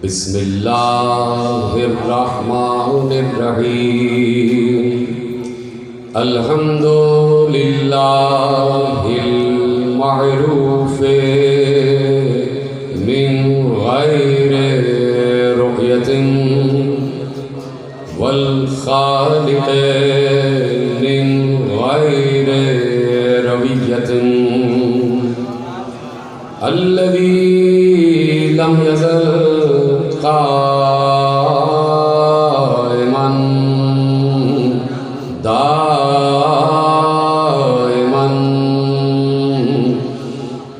بسم اللہ الرحمن الرحیم الحمد للہ المعروف من غیر رؤیت والخالق من غیر رویت الذی لم یزل قائما دائما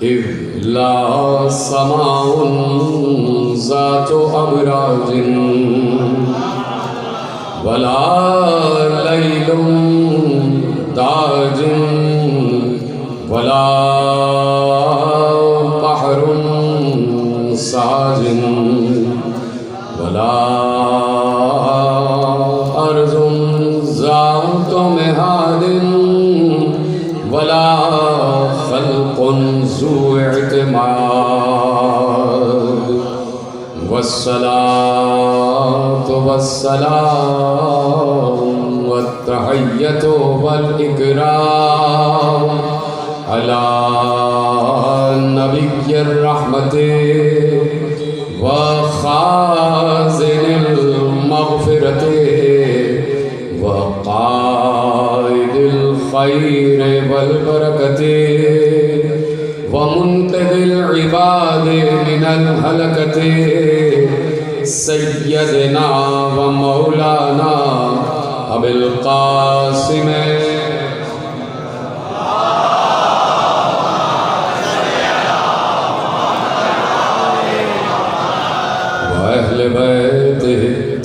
اذ لا سماء ذات ابراج ولا لیل داج ولا بحر ساجن ولا ارض ذات مہاد ولا خلق ذو اعتماد والصلاة والسلام والتحیۃ والاکرام علی نبی الرحمت وخازن المغفرت وقائد الخیر والبرکت ومنقذ العباد من الہلکت سیدنا ومولانا ابی القاسم اہل بیتہ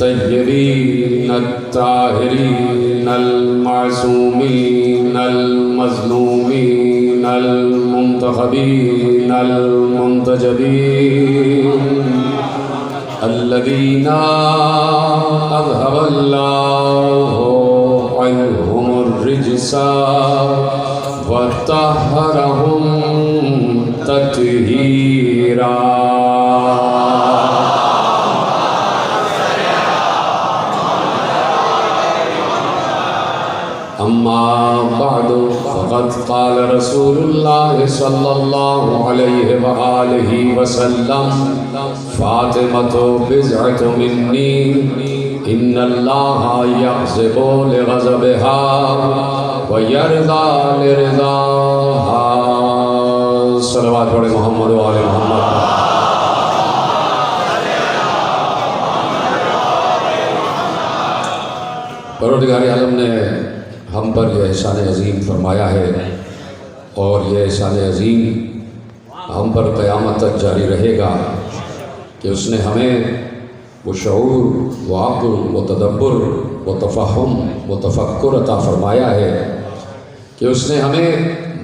الطیبین الطاہرین المعصومین المظلومین المنتخبین المنتجبین الذین اذهب اللہ عنہم الرجس وطہرہم تطہیرا. اما بعد فقد قال رسول اللہ صلی اللہ علیہ وآلہ وسلم فاطمۃ بضعۃ منی ان اللہ یغضب لغضبها ویرضى لرضاها. صلوات پڑھے محمد و آل محمد. پروردگار عالم نے ہم پر یہ احسان عظیم فرمایا ہے اور یہ احسان عظیم ہم پر قیامت تک جاری رہے گا کہ اس نے ہمیں وہ شعور و عقل و تدبر و تفہم و تفکر عطا فرمایا ہے کہ اس نے ہمیں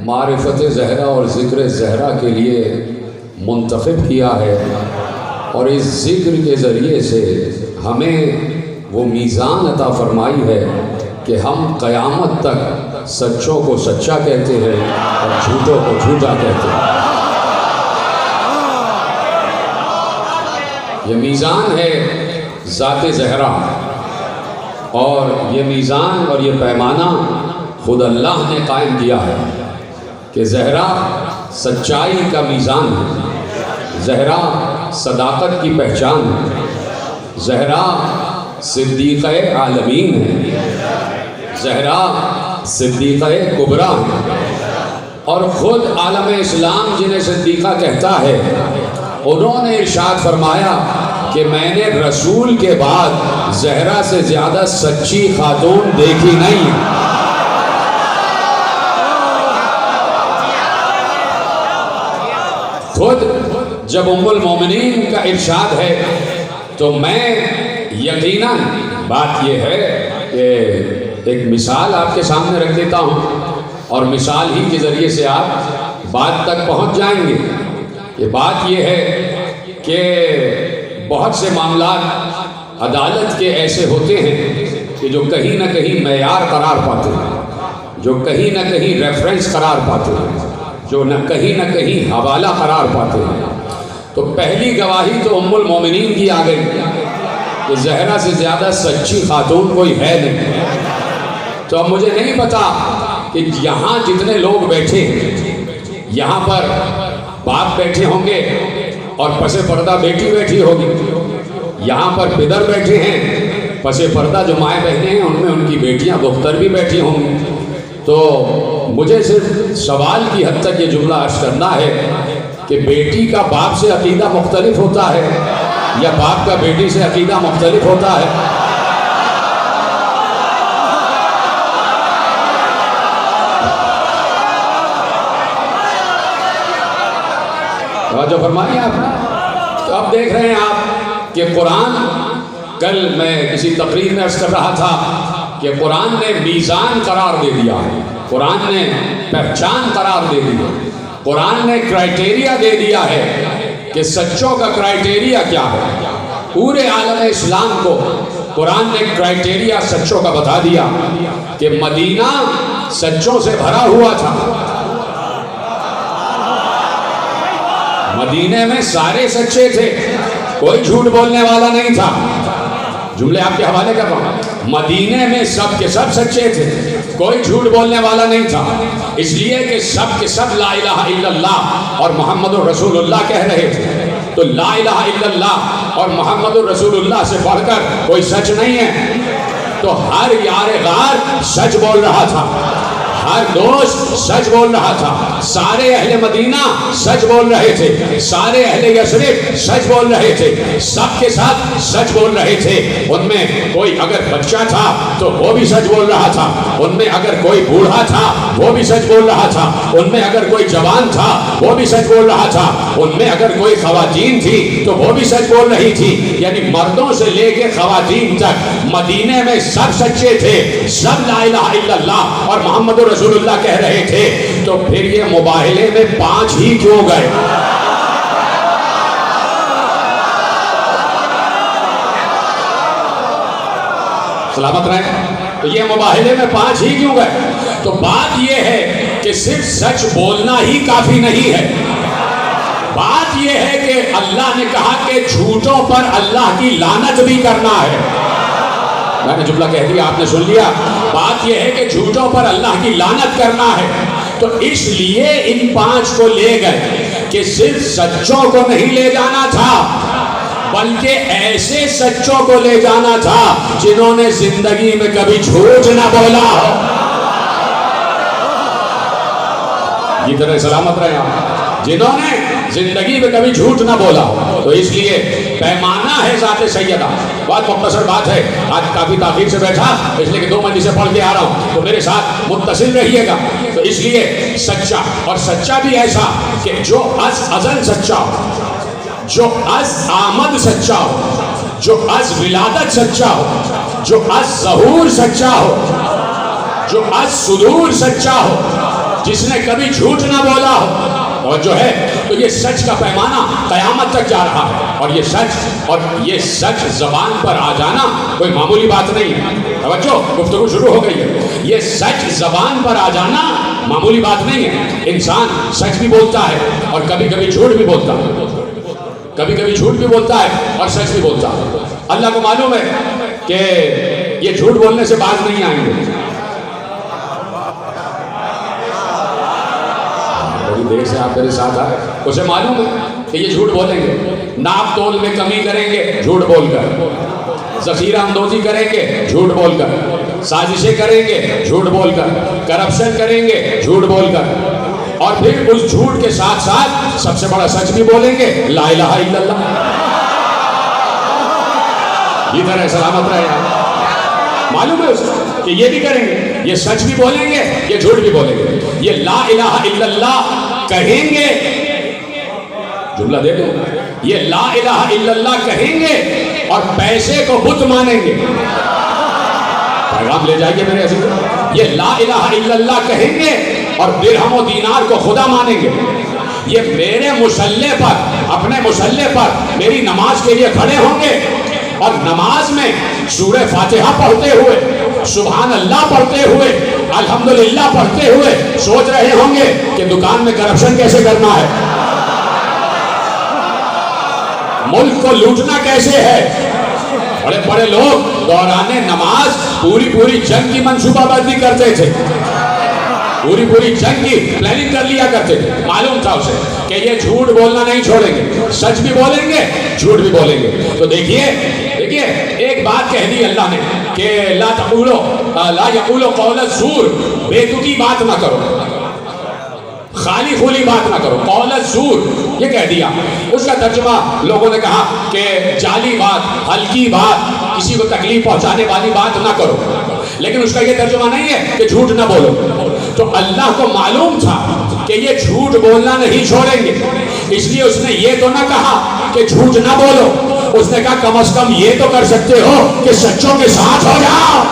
معرفت زہرا اور ذکر زہرا کے لیے منتخب کیا ہے اور اس ذکر کے ذریعے سے ہمیں وہ میزان عطا فرمائی ہے کہ ہم قیامت تک سچوں کو سچا کہتے ہیں اور جھوٹوں کو جھوٹا کہتے ہیں. یہ میزان ہے ذات زہرا اور یہ میزان اور یہ پیمانہ خود اللہ نے قائم کیا ہے کہ زہرا سچائی کا میزان ہے، زہرا صداقت کی پہچان ہے، زہرا صدیقہ عالمین ہے، زہرا صدیقہ کبریٰ ہے. اور خود عالم اسلام جنہیں صدیقہ کہتا ہے انہوں نے ارشاد فرمایا کہ میں نے رسول کے بعد زہرا سے زیادہ سچی خاتون دیکھی نہیں. خود جب ام المومنین کا ارشاد ہے تو میں یقیناً بات یہ ہے کہ ایک مثال آپ کے سامنے رکھ دیتا ہوں اور مثال ہی کے ذریعے سے آپ بات تک پہنچ جائیں گے. یہ بات یہ ہے کہ بہت سے معاملات عدالت کے ایسے ہوتے ہیں کہ جو کہیں نہ کہیں معیار قرار پاتے ہیں، جو کہیں نہ کہیں ریفرنس قرار پاتے ہیں، جو کہیں نہ کہیں حوالہ قرار پاتے ہیں. تو پہلی گواہی تو ام المومنین کی آ گئی کہ زہرا سے زیادہ سچی خاتون کوئی ہے نہیں. تو اب مجھے نہیں پتا کہ یہاں جتنے لوگ بیٹھے یہاں پر باپ بیٹھے ہوں گے اور پس پردہ بیٹی بیٹھی ہوگی, یہاں پر پدر بیٹھے ہیں پس پردہ جو مائیں بہنیں ہیں ان میں ان کی بیٹیاں دختر بھی بیٹھی ہوں گی. تو مجھے صرف سوال کی حد تک یہ جملہ عرض کرنا ہے کہ بیٹی کا باپ سے عقیدہ مختلف ہوتا ہے یا باپ کا بیٹی سے عقیدہ مختلف ہوتا ہے؟ جو فرمائیے آپ. تو اب دیکھ رہے ہیں آپ کہ قرآن, کل میں کسی تقریر میں عرض کر رہا تھا کہ قرآن نے میزان قرار دے دیا ہے, قرآن نے پہچان قرار دے دیا, قرآن نے کرائٹیریا دے دیا ہے کہ سچوں کا کرائٹیریا کیا ہے. پورے عالم اسلام کو قرآن نے کرائٹیریا سچوں کا بتا دیا کہ مدینہ سچوں سے بھرا ہوا تھا. مدینے میں سارے سچے تھے, کوئی جھوٹ بولنے والا نہیں تھا. جملے آپ کے حوالے کر رہا ہوں. مدینے میں سب کے سب سچے تھے, کوئی جھوٹ بولنے والا نہیں تھا, اس لیے کہ سب کے سب لا الہ الا اللہ اور محمد الرسول اللہ کہہ رہے تھے. تو لا الہ الا اللہ اور محمد الرسول اللہ سے بڑھ کر کوئی سچ نہیں ہے. تو ہر یار غار سچ بول رہا تھا, ہر دوست سچ بول رہا تھا, سارے اہل مدینہ سچ بول رہے تھے, سارے اہل یثرب سچ بول رہے تھے, سب کے ساتھ سچ بول رہے تھے. ان میں کوئی اگر بچہ تھا تو وہ بھی سچ بول رہا تھا, ان میں اگر کوئی بوڑھا تھا وہ بھی سچ بول رہا تھا, ان میں اگر کوئی جوان تھا وہ بھی سچ بول رہا تھا, ان میں اگر کوئی خواتین تھی تو وہ بھی سچ بول رہی تھی. یعنی مردوں سے لے کے خواتین تک مدینے میں سب سچے تھے, سب لا الہ الا اللہ اور محمد رسول اللہ کہہ رہے تھے. تو پھر یہ مباہلے میں 5 ہی کیوں گئے؟ سلامت رہے. تو یہ مباہلے میں 5 ہی کیوں گئے؟ تو بات یہ ہے کہ صرف سچ بولنا ہی کافی نہیں ہے. بات یہ ہے کہ اللہ نے کہا کہ جھوٹوں پر اللہ کی لعنت بھی کرنا ہے. میں نے جملہ کہہ دیا, آپ نے سن لیا. بات یہ ہے کہ جھوٹوں پر اللہ کی لعنت کرنا ہے. تو اس لیے ان 5 کو لے گئے کہ صرف سچوں کو نہیں لے جانا تھا بلکہ ایسے سچوں کو لے جانا تھا جنہوں نے زندگی میں کبھی جھوٹ نہ بولا. یہ طرح سلامت رہے آپ, جنہوں نے زندگی میں کبھی جھوٹ نہ بولا. تو اس لیے پیمانہ ہے ذات سیدہ. بہت مختصر بات ہے, آج کافی تاخیر سے بیٹھا اس لیے کہ 2 مجلسیں پڑھ کے آ رہا ہوں, تو میرے ساتھ متصل رہیے گا. تو اس لیے سچا, اور سچا بھی ایسا کہ جو از ازل سچا ہو, جو از آمد سچا ہو, جو از ولادت سچا ہو, جو از ظہور سچا ہو, جو از صدور سچا ہو, جس نے کبھی جھوٹ نہ بولا ہو. اور جو ہے تو یہ سچ کا پیمانہ قیامت تک جا رہا ہے. اور یہ سچ زبان پر آ جانا کوئی معمولی بات نہیں ہے. توجہ, گفتگو شروع ہو گئی ہے. یہ سچ زبان پر آ جانا معمولی بات نہیں ہے. انسان سچ بھی بولتا ہے اور کبھی کبھی جھوٹ بھی بولتا ہے, کبھی کبھی جھوٹ بھی بولتا ہے اور سچ بھی بولتا ہے. اللہ کو معلوم ہے کہ یہ جھوٹ بولنے سے باز نہیں آئیں گے. دیر سے آپ میرے ساتھ آئے, اسے معلوم ہے کہ یہ جھوٹ بولیں گے. ناپ تول میں کمی کریں گے جھوٹ بول کر, ذخیرہ اندوزی کریں گے جھوٹ بول کر, سازشیں کریں گے جھوٹ بول کر, کرپشن کریں گے جھوٹ بول کر, اور پھر اس جھوٹ کے ساتھ ساتھ سب سے بڑا سچ بھی بولیں گے, لا الہ الا اللہ. یہ طرح سلامت رہے آپ. معلوم ہے اس کو کہ یہ بھی کریں گے, یہ سچ بھی بولیں گے, یہ جھوٹ بھی بولیں گے. یہ لا الہ الا اللہ کہیں گے, جملہ دے دو, یہ لا الہ الا اللہ کہیں گے اور پیسے کو بت مانیں گے. پیغام لے جائیے میرے عزیز. یہ لا الہ الا اللہ کہیں گے اور درہم و دینار کو خدا مانیں گے. یہ میرے مصلی پر, اپنے مصلی پر میری نماز کے لیے کھڑے ہوں گے اور نماز میں سورہ فاتحہ پڑھتے ہوئے, سبحان اللہ پڑھتے ہوئے, الحمدللہ پڑھتے ہوئے سوچ رہے ہوں گے کہ دکان میں کرپشن کیسے کرنا ہے. ملک کو لوٹنا کیسے ہے. بڑے بڑے لوگ دوران نماز پوری جنگ کی منصوبہ بندی کرتے تھے, پوری جنگ کی پلاننگ کر لیا کرتے تھے. معلوم تھا اسے کہ یہ جھوٹ بولنا نہیں چھوڑیں گے, سچ بھی بولیں گے جھوٹ بھی بولیں گے. تو دیکھیے ایک بات کہہ دی اللہ نے کہ لا یقولوا قول الزور, بیتوکی بات نہ کرو, خالی خولی بات نہ کرو, قول الزور یہ کہہ دیا. اس کا ترجمہ لوگوں نے کہا کہ جعلی بات, ہلکی بات, کسی کو تکلیف پہنچانے والی بات نہ کرو, لیکن اس کا یہ ترجمہ نہیں ہے کہ جھوٹ نہ بولو. تو اللہ کو معلوم تھا کہ یہ جھوٹ بولنا نہیں چھوڑیں گے, اس لیے اس نے یہ تو نہ کہا کہ جھوٹ نہ بولو, اس نے کہا کم از کم یہ تو کر سکتے ہو کہ سچوں کے ساتھ ہو جاؤ.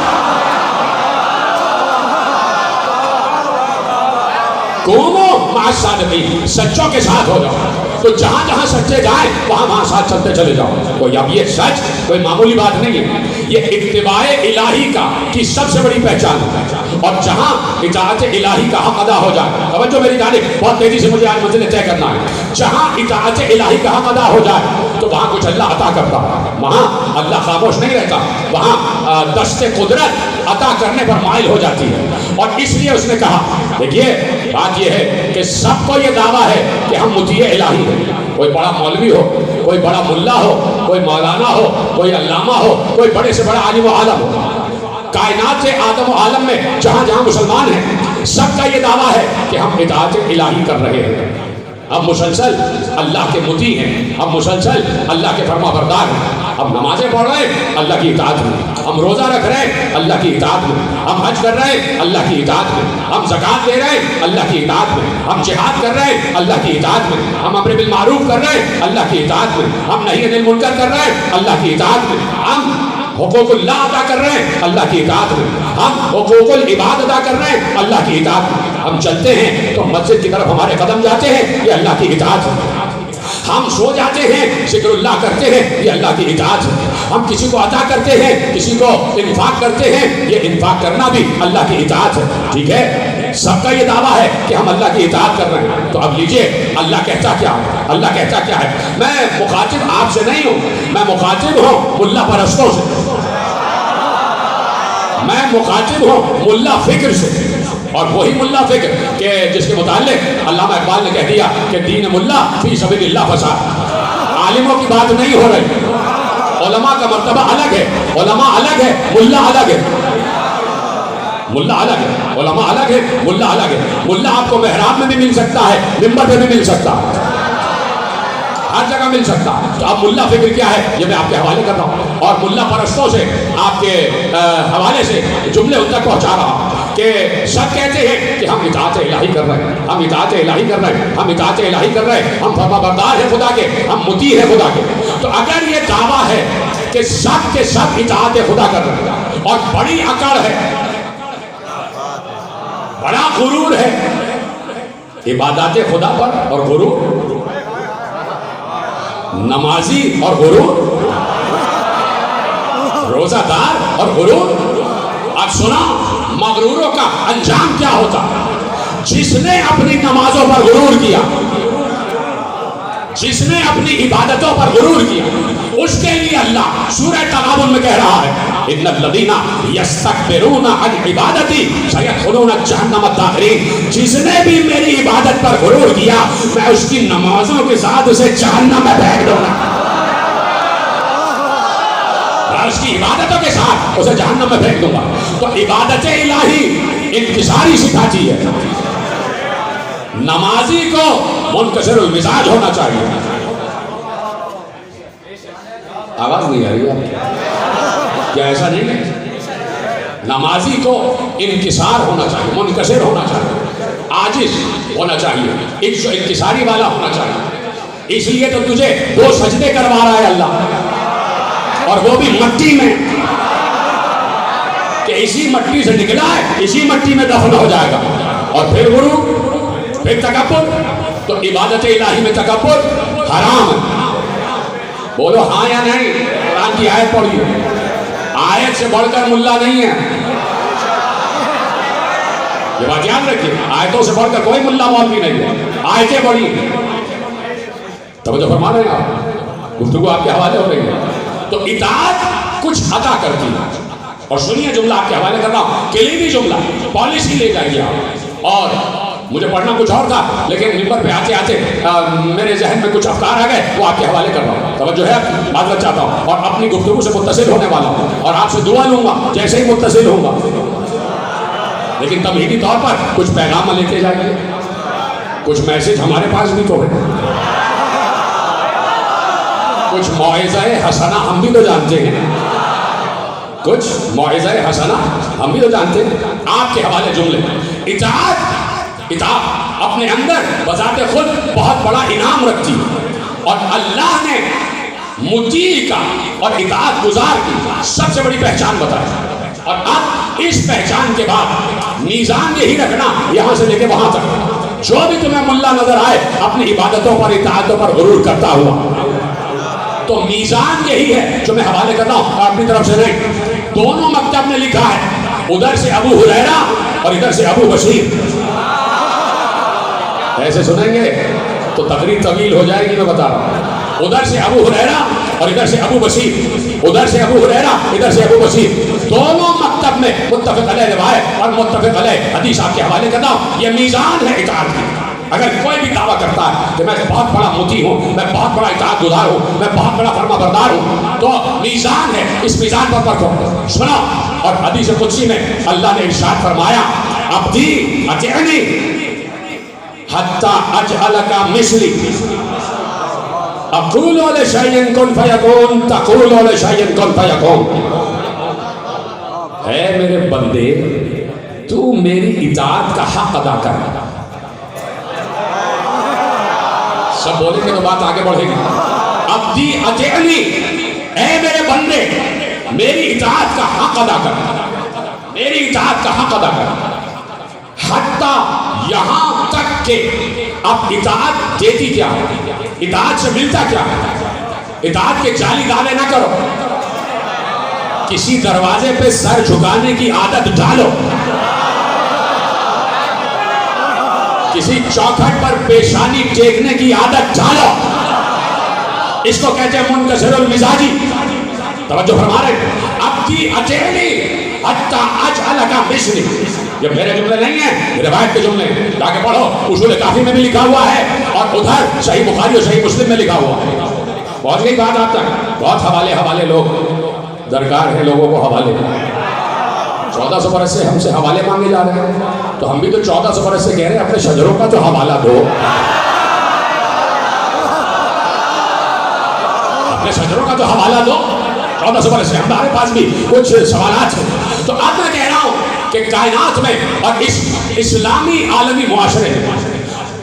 قوموا مع الصادقین, سچوں کے ساتھ ہو جاؤ. تو جہاں سچے جائیں وہاں ساتھ چلتے چلے جاؤ. کوئی اب یہ سچ کوئی معمولی بات نہیں ہے, یہ اتباع الہی کی سب سے بڑی پہچان ہے. اور جہاں اطاعت الہی کا حق ادا ہو جائے, توجہ میری جانب, بہت تیزی سے مجھے آج منزل طے کرنا ہے. جہاں اطاعت الہی کا حق ادا ہو جائے تو وہاں کچھ اللہ عطا کرتا ہے, وہاں اللہ خاموش نہیں رہتا, وہاں دست قدرت عطا کرنے پر مائل ہو جاتی ہے. اور اس لیے اس نے کہا, دیکھیے بات یہ ہے کہ سب کو یہ دعویٰ ہے کہ ہم مطیع الہی ہیں. کوئی بڑا مولوی ہو, کوئی بڑا ملا ہو, کوئی مولانا ہو, کوئی علامہ ہو, کوئی بڑے سے بڑا عالم و عالم ہو, کائنات سے آدم و عالم میں جہاں مسلمان ہیں, سب کا یہ دعویٰ ہے کہ ہم اطاعت الہی کر رہے ہیں. ہم مسلسل اللہ کے مطیع ہیں, ہم مسلسل اللہ کے فرما بردار ہیں. ہم نمازیں پڑھ رہے ہیں اللہ کی اطاعت میں, ہم روزہ رکھ رہے ہیں اللہ کی اطاعت میں, ہم حج کر رہے ہیں اللہ کی اطاعت میں, ہم زکوٰۃ دے رہے ہیں اللہ کی اطاعت میں, ہم جہاد کر رہے ہیں اللہ کی اطاعت میں, ہم امر بالمعروف کر رہے ہیں اللہ کی اطاعت میں, ہم نہی عن المنکر کر رہے ہیں اللہ کی اطاعت میں, ہم حقوق اللہ ادا کر رہے ہیں اللہ کی اطاعت میں, ہم حقوق العباد ادا کر رہے ہیں اللہ کی اطاعت میں. ہم چلتے ہیں تو مسجد کی طرف ہمارے قدم جاتے ہیں, یہ اللہ کی اطاعت ہے. ہم سو جاتے ہیں, ذکر اللہ کرتے ہیں, یہ اللہ کی اطاعت ہے. ہم کسی کو عطا کرتے ہیں, کسی کو انفاق کرتے ہیں, یہ انفاق کرنا بھی اللہ کی اطاعت ہے. ٹھیک ہے, سب کا یہ دعویٰ ہے کہ ہم اللہ کی اطاعت کر رہے ہیں. تو اب لیجئے اللہ کہتا کیا ہے, اللہ کہتا کیا ہے. میں مخاطب آپ سے نہیں ہوں, میں مخاطب ہوں ملا پرستوں سے, میں مخاطب ہوں ملا فکر سے. اور وہی ملا فکر کہ جس کے متعلق علامہ اقبال نے کہہ دیا کہ دین ملا فی سبیل اللہ فساد. عالموں کی بات نہیں ہو رہی, علماء کا مرتبہ الگ ہے, علماء الگ ہے, ملا الگ ہے. ملا الگ ہے, علماء الگ ہے, ملا الگ ہے. ملا آپ کو محراب میں بھی مل سکتا ہے, منبر پہ بھی مل سکتا ہے, ہر جگہ مل سکتا. تو اب ملا فکر کیا ہے یہ میں آپ کے حوالے کر رہا ہوں, اور ملا پرستوں سے آپ کے حوالے سے جملے ان تک پہنچا رہا ہوں کہ سب کہتے ہیں کہ ہم اطاعت الہی کر رہے ہیں, ہم اطاعت الہی کر رہے ہیں, ہم اطاعت الہی کر رہے ہیں, ہم فرما بردار ہیں خدا کے, ہم مطیع ہیں خدا کے. تو اگر یہ دعویٰ ہے کہ سب کے سب اطاعت خدا کر رہے ہیں, اور بڑی اکڑ ہے, بڑا غرور ہے عبادات خدا پر, اور غرور نمازی اور غرور روزہ دار اور غرور. اب سنا مغروروں کا انجام کیا ہوتا. جس نے اپنی نمازوں پر غرور کیا, جس نے اپنی عبادتوں پر غرور کیا, اس کے لیے اللہ سورہ تغابن میں کہہ رہا ہے ان الذین یستکبرون عن عبادتی سیدخلون جہنم داخرین. جس نے بھی میری عبادت پر غرور کیا, میں اس کی نمازوں کے ساتھ اسے جہنم میں پھینک دوں گا, اس کی عبادتوں کے ساتھ اسے جہنم میں پھینک دوں گا. تو عبادت الہی انکساری سکھاتی ہے. نمازی کو منکسر المزاج ہونا چاہیے. آواز نہیں آ رہی ہے کیا, ایسا نہیں ہے. نمازی کو انکسار ہونا چاہیے, منکسر ہونا چاہیے, عاجز ہونا چاہیے, ایک جو انکساری والا ہونا چاہیے. اس لیے تو تجھے 2 سجدے کروا رہا ہے اللہ, اور وہ بھی مٹی میں, کہ اسی مٹی سے نکلا ہے, اسی مٹی میں دفن ہو جائے گا. اور پھر غرور, پھر تکبر. تو عبادت الہی میں تکبر حرام ہے. بولو ہاں یا نہیں. قرآن کی آیت پڑھیے, آیت سے بڑھ کر ملا نہیں ہے, یہ بات یاد رکھیے. آیتوں سے بڑھ کر کوئی ملا مولوی نہیں ہے, آیتیں بڑھی. توجہ فرما رہے ہیں آپ. گفتگو آپ کے حوالے ہو رہی ہے. تو اطاعت کچھ ادا کرتی ہے. اور سنیے جملہ آپ کے حوالے کر رہا ہوں، کلیدی جملہ، پالیسی لے جائیے آپ. اور مجھے پڑھنا کچھ اور تھا لیکن ممبر پہ آتے آتے میرے ذہن میں کچھ افکار آ گئے، وہ آپ کے حوالے کر رہا ہوں. توجہ ہے، معذرت چاہتا ہوں اور اپنی گفتگو سے متصل ہونے والا ہوں اور آپ سے دعا لوں گا جیسے ہی متصل ہوں گا. لیکن تمہیدی طور پر کچھ پیغام لیتے جائیے، کچھ میسج ہمارے پاس بھی تو ہے، کچھ موعظہ حسنہ ہم بھی تو جانتے ہیں، کچھ موعظہ حسنہ ہم بھی تو جانتے ہیں. آپ کے حوالے جملے. اطاعت اپنے اندر بذات خود بہت بڑا انعام رکھتی ہے، اور اللہ نے مطیع کا اور اطاعت گزار کی سب سے بڑی پہچان بتائی. اور اب اس پہچان کے بعد میزان یہی رکھنا یہاں سے لے کے وہاں تک، جو بھی تمہیں ملا نظر آئے اپنی عبادتوں پر اطاعتوں پر غرور کرتا ہوا، تو میزان یہی ہے جو میں حوالے کرتا ہوں اپنی طرف سے نہیں. دونوں مکتب نے لکھا ہے، ادھر سے ابو ہریرہ اور ادھر سے ابو بشیر. ایسے سنیں گے تو تقریر طویل ہو جائے گی، میں بتا رہا ہوں. ادھر سے ابو ہریرہ اور ادھر سے ابو بشیر، ادھر سے ابو ہریرہ ادھر سے ابو بشیر. دونوں مکتب میں متفق علیہ روایت اور متفق علیہ حدیث آپ کے حوالے کرتا ہوں. یہ میزان ہے اطاعت کی. اگر کوئی بھی دعویٰ کرتا ہے کہ میں بہت بڑا مطیع ہوں، میں بہت بڑا اطاعت گزار ہوں، میں بہت بڑا فرما بردار ہوں، تو میزان ہے، اس میزان پر پرکھو. سنا. اور حدیث قدسی میں اللہ نے ارشاد فرمایا، عبدی اطیعنی حتی اجعلک مثلی اقول لشیء کن فیکون تقول لشیء کن فیکون. اے میرے بندے، تو میری اطاعت کا حق ادا کر. سب بولیں گے تو بات آگے بڑھے گی. عبدی اطیعنی، اے میرے بندے میری اطاعت کا حق ادا کر، میری اطاعت کا حق ادا کر. حتی یہاں تک کہ اب اطاعت دیتی کیا ہے، اطاعت سے ملتا کیا ہے. اطاعت کے جعلی دعوے نہ کرو. کسی دروازے پہ سر جھکانے کی عادت ڈالو، کسی چوکھٹ پر پیشانی ٹیکنے کی عادت ڈالو. اس کو کہتے ہیں منکسر المزاجی. توجہ فرما رہے ہیں. عبدی اطیعنی حتی اجعلک مثلی. یہ میرے جملے نہیں ہیں، روایت کے جملے. جا کے پڑھو، اصول کافی میں بھی لکھا ہوا ہے اور ادھر صحیح بخاری اور صحیح مسلم میں لکھا ہوا ہے. پہنچ گئی بات آپ تک. بہت حوالے لوگ درکار ہیں، لوگوں کو حوالے. 1400 برس سے ہم سے حوالے مانگے جا رہے ہیں، تو ہم بھی تو 1400 برس سے کہہ رہے ہیں اپنے شجروں کا تو حوالہ دو. اپنے شجروں کا تو حوالہ دو. 1400 برس سے ہمارے پاس بھی کچھ سوالات ہیں. تو اب میں کہہ رہا ہوں کہ کائنات میں اور اس اسلامی عالمی معاشرے میں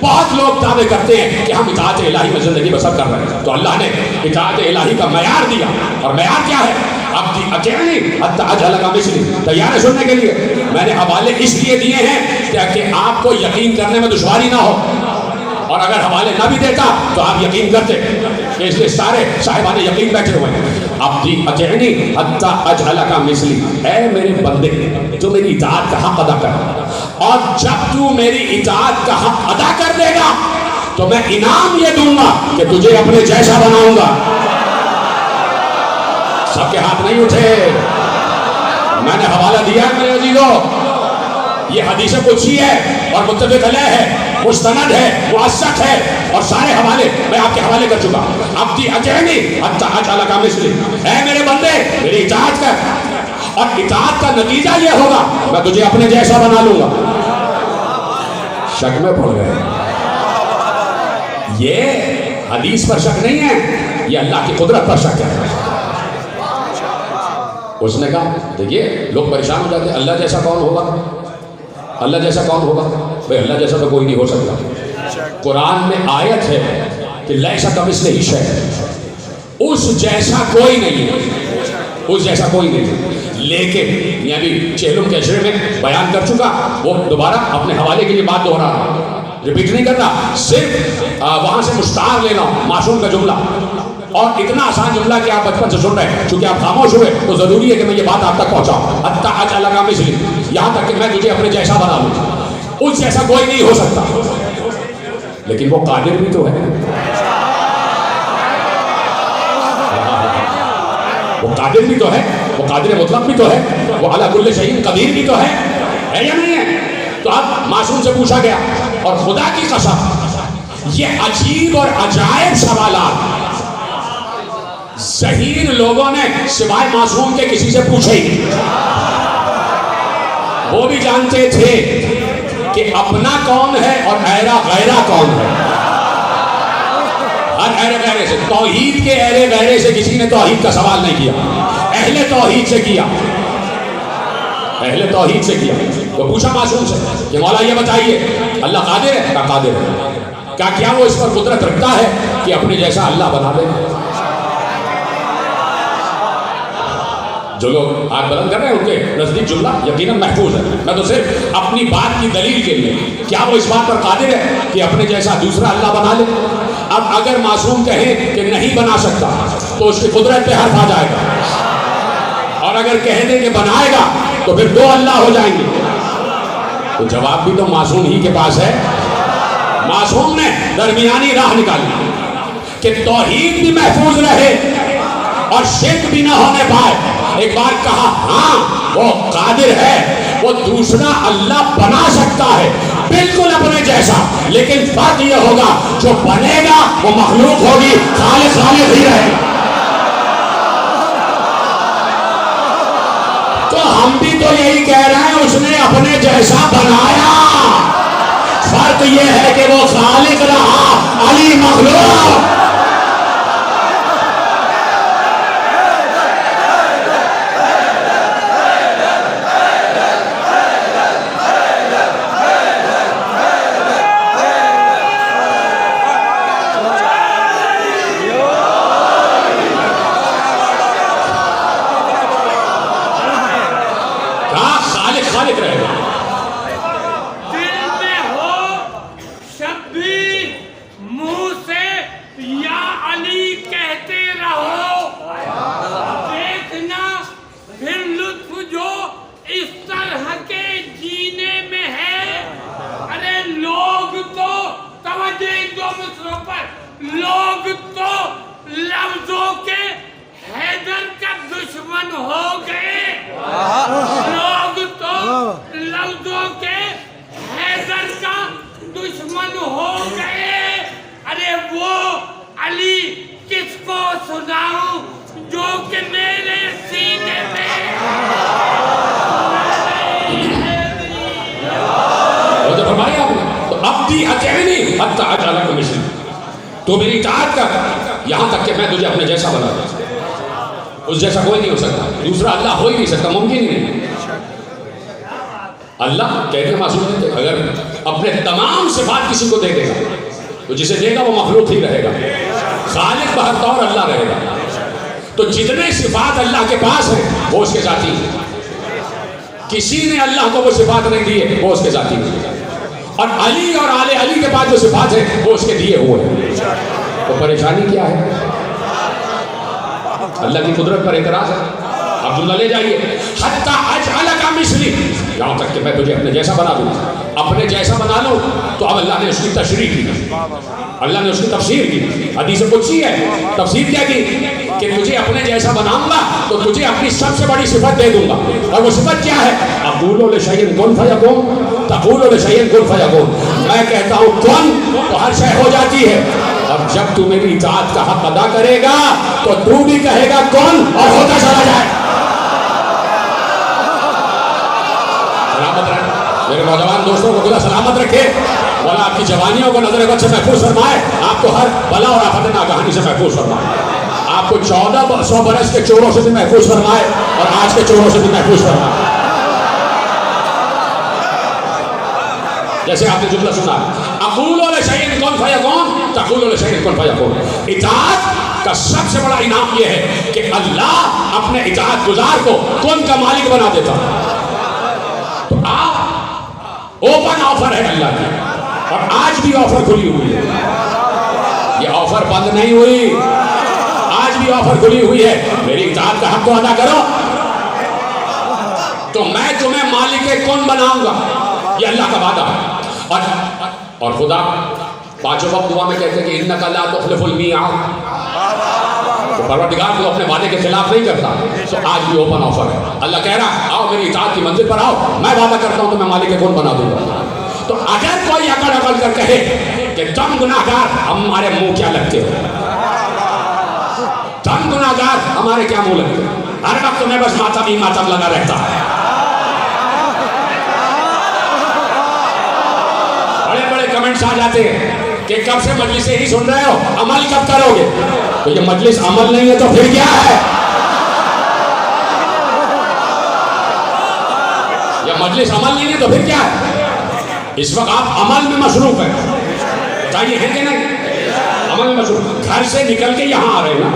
بہت لوگ دعوے کرتے ہیں کہ ہم اطاعت الہی میں زندگی بسر کر رہے ہیں. تو اللہ نے اطاعت الہی کا معیار دیا، اور معیار کیا ہے؟ عبدی اطیعنی حتی اجعلک مثلی. تیار ہے سننے کے لیے؟ میں نے حوالے اس لیے دیے ہیں کہ آپ کو یقین کرنے میں دشواری نہ ہو، اور اگر حوالے نہ بھی دیتا تو آپ یقین کرتے. اس لیے سارے صاحبان یقین بیٹھے ہوئے ہیں. عبدی اطیعنی حتی اجعلک مثلی. اے میرے بندے، تو میری اطاعت کا حق ادا کر، اور جب تو میری اطاعت کا حق ادا کر دے گا تو میں انعام یہ دوں گا کہ تجھے اپنے جیسا بناؤں گا. سب کے ہاتھ نہیں اٹھے. میں نے حوالہ دیا ہے میرے عزیزو. یہ حدیث قدسی ہے اور متفق علیہ ہے، مستند ہے، موثق ہے، اور سارے حوالے میں آپ کے حوالے کر چکا. عبدی اطیعنی حتی اجعلک مثلی. اے میرے بندے میری اطاعت کر، اور اطاعت کا نتیجہ یہ ہوگا میں تجھے اپنے جیسا بنا لوں گا. شک میں پڑ گئے. یہ حدیث پر شک نہیں ہے، یہ اللہ کی قدرت پر شک ہے. اس نے کہا دیکھیے لوگ پریشان ہو جاتے ہیں، اللہ جیسا کون ہوگا، اللہ جیسا کون ہوگا. بھئی اللہ جیسا تو کوئی نہیں ہو سکتا. قرآن میں آیت ہے کہ لیسا کمثلہ شیء، اس جیسا کوئی نہیں ہے، اس جیسا کوئی نہیں ہے. لیکن میں ابھی چہلم کے عشرے میں بیان کر چکا، وہ دوبارہ اپنے حوالے کے لیے بات دہرا رہا، ریپیٹ نہیں کرنا. صرف وہاں سے مشتاق لینا معصوم کا جملہ، اور اتنا آسان جملہ کہ آپ بچپن سے سن رہے ہیں. چونکہ آپ خاموش ہوئے تو ضروری ہے کہ میں یہ بات آپ تک پہنچاؤں. حتی اجعلک مثلی، یہاں تک کہ میں تجھے اپنے جیسا بنا لوں. اس جیسا کوئی نہیں ہو سکتا، لیکن وہ قادر بھی تو ہے. وہ قادر بھی تو ہے، وہ قادر مطلق بھی تو ہے، وہ علی کل شیء قدیر بھی تو ہے یا نہیں ہے؟ تو اب معصوم سے پوچھا گیا، اور خدا کی قسم یہ عجیب اور عجائب سوالات ذہین لوگوں نے سوائے معصوم کے کسی سے پوچھے ہی نہیں۔ وہ بھی جانتے تھے کہ اپنا کون ہے اور ایرا غیرہ کون ہے۔ ہر ایرے غیرے سے، توحید کے ایرے غیرے سے کسی نے توحید کا سوال نہیں کیا، اہل توحید سے کیا، اہل توحید سے کیا۔ تو پوچھا معصوم سے کہ مولا یہ بتائیے اللہ قادر ہے؟ کہا قادر ہے۔ کیا وہ اس پر قدرت رکھتا ہے کہ اپنے جیسا اللہ بنا دے؟ جو لوگ ہاتھ بلند کر رہے ہیں ان کے نزدیک جملہ یقیناً محفوظ ہے، میں تو صرف اپنی بات کی دلیل کے لیے، کیا وہ اس بات پر قادر ہے کہ اپنے جیسا دوسرا اللہ بنا لے؟ اب اگر معصوم کہیں کہ نہیں بنا سکتا تو اس کی قدرت پہ حرف آ جائے گا، اور اگر کہہ دے کہ بنائے گا تو پھر دو اللہ ہو جائیں گے۔ تو جواب بھی تو معصوم ہی کے پاس ہے۔ معصوم نے درمیانی راہ نکالی کہ توحید بھی محفوظ رہے اور شرک بھی نہ ہونے پائے۔ ایک بار کہا ہاں وہ قادر ہے، وہ دوسرا اللہ بنا سکتا ہے بالکل اپنے جیسا، لیکن فرق یہ ہوگا جو بنے گا وہ مخلوق ہوگی، خالق خالق ہی رہے گا۔ تو ہم بھی تو یہی کہہ رہے ہیں اس نے اپنے جیسا بنایا، فرق یہ ہے کہ وہ خالق رہا، علی مخلوق۔ لوگ تو لفظوں کے حیدر کا دشمن ہو گئے، لوگ تو لفظوں کے حیدر کا دشمن ہو گئے۔ ارے وہ علی کس کو سناؤں جو کہ میرے سینے میں تو فرمایا آپ نے تو اب بھی اکیلی حتی اجعلک مثلی، تو میری اطاعت کر یہاں تک کہ میں تجھے اپنے جیسا بنا دوں۔ اس جیسا کوئی نہیں ہو سکتا، دوسرا اللہ ہو ہی نہیں سکتا، ممکن ہی نہیں۔ اللہ کہتے معصوم ہے اگر اپنے تمام صفات کسی کو دے دے گا تو جسے دے گا وہ مخلوق ہی رہے گا، خالق بہرطور اللہ رہے گا۔ تو جتنے صفات اللہ کے پاس ہیں وہ اس کے ذاتی ہیں، کسی نے اللہ کو وہ صفات نہیں دیے وہ اس کے ذاتی ہیں، اور علی اور آل علی کے پاس جو صفات ہیں وہ اس کے دیے ہوئے ہیں۔ تو پریشانی کیا ہے؟ اللہ کی قدرت پر اعتراض ہے۔ اب جملہ لے جائیے، حتی اجعلک مثلی، یہاں تک کہ میں تجھے اپنے جیسا بنا دوں۔ اپنے جیسا بنا لوں تو اب اللہ نے اس کی تشریح کی، اللہ نے اس کی تفسیر کی۔ حدیث قدسی ہے، تفسیر کیا کی کہ تجھے اپنے جیسا بناؤں گا تو تجھے اپنی سب سے بڑی صفت دے دوں گا، اور وہ صفت کیا ہے؟ اقول لشیء کن فیکون، تقول لشیء کن فیکون، میں کہتا ہوں کن تو ہر شے ہو جاتی ہے، اور جب تو میری اطاعت کا حق ادا کرے گا تو تو بھی کہے گا کن اور ہوتا چلا جائے۔ سلامت رہے میرے نوجوان دوستوں کو، خدا سلامت رکھے، مولا آپ کی جوانیوں کو نظر بد سے محفوظ فرمائے، آپ کو ہر بلا اور آفت ناگہانی سے محفوظ فرمائے، آپ کو 1400 برس کے چوروں سے بھی محفوظ فرمائے اور آج کے چوروں سے بھی محفوظ فرمائے۔ جیسے آپ نے جملہ سنا، اقول لشیء کن فیکون، تقول لشیء کن فیکون۔ اطاعت کا سب سے بڑا انعام یہ ہے کہ اللہ اپنے اطاعت گزار کو کن کا مالک بنا دیتا۔ تو آپ اوپن آفر ہے اللہ کی، اور آج بھی آفر کھلی ہوئی ہے، یہ آفر بند نہیں ہوئی، آج بھی آفر کھلی ہوئی ہے۔ میری اطاعت کا حق تو ادا کرو تو میں تمہیں مالک کن بناؤں گا، یہ اللہ کا وعدہ ہے۔ اور خدا پانچوں وقت دعا میں کہتے ہیں کہ انک لا تخلف المیعاد، تو پروردگار تو اپنے وعدے کے خلاف نہیں کرتا. تو آج بھی اوپن آفر ہے. اللہ کہہ رہا ہے آؤ میری اطاعت کی منزل پر آؤ, میں وعدہ کرتا ہوں تو میں مالک کون بنا دوں گا. تو اگر کوئی اکڑ کر کہے کہ تم گناہگار ہمارے منہ کیا لگتے ہو, تم گناہگار ہمارے کیا منہ لگتے ہو, ہر وقت تمہیں بس ماتم ہی ماتم لگا رہتا ہے. بڑے بڑے کمنٹس آ جاتے ہیں کہ کب سے مجلس ہی سن رہے ہو, عمل کب کرو گے. تو یہ مجلس عمل نہیں ہے تو پھر کیا ہے؟ یہ مجلس عمل نہیں ہے تو پھر کیا ہے؟ اس وقت آپ عمل میں مصروف ہیں, بتائیے ہیں کہ نہیں؟ عمل میں مصروف. گھر سے نکل کے یہاں آ رہے ہیں نا,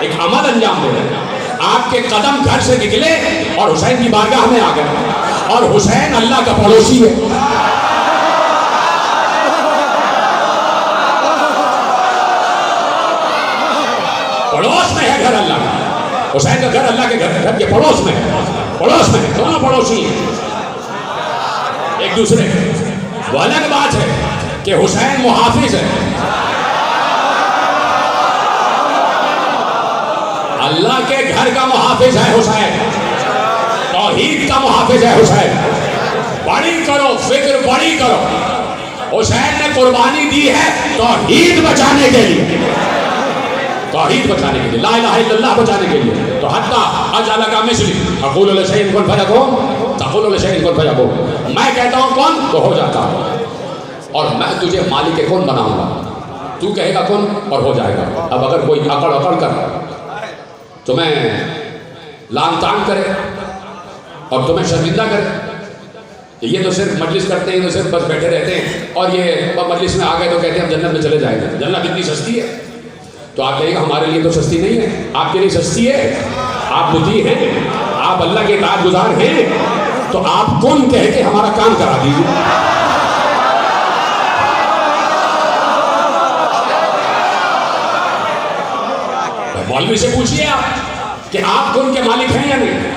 ایک عمل انجام دے رہے ہیں. آپ کے قدم گھر سے نکلے اور حسین کی بارگاہ میں آ گئے, اور حسین اللہ کا پڑوسی ہے. پڑوس میں ہے گھر اللہ کا. حسین کا گھر اللہ کے گھر کے پڑوس میں ہے, پڑوس میں ہے, دونوں پڑوسی ہیں ایک دوسرے. وہ الگ بات ہے کہ حسین محافظ ہے, اللہ کے گھر کا محافظ ہے حسین, توحید کا محافظ ہے حسین. بڑی کرو فکر, بڑی کرو. حسین نے قربانی دی ہے توحید بچانے کے لیے, توحید بچانے کے لیے, لا الہ الا اللہ بچانے کے لیے. تو حتی اجعل کا مثلی اقول لشیء کن فیکون تقول لشیء کن فیکون. میں کہتا ہوں کون تو ہو جاتا ہے, اور میں تجھے مالک کون بناؤں گا, تو کہے گا کون اور ہو جائے گا. اب اگر کوئی اکڑ کر تمہیں لان تان کرے اور تمہیں شرمندہ کرے, یہ تو صرف مجلس کرتے ہیں, تو صرف بس بیٹھے رہتے ہیں, اور یہ مجلس میں آ گئے تو کہتے ہیں ہم جنت میں چلے جائیں گے, جنت اتنی سستی ہے. تو آپ کہیے گا ہمارے لیے تو سستی نہیں ہے, آپ کے لیے سستی ہے. آپ مطیع ہیں, آپ اللہ کے اطاعت گزار ہیں, تو آپ کون کہہ کے ہمارا کام کرا دیجیے. مولوی سے پوچھئے آپ کہ آپ کن کے مالک ہیں یا نہیں.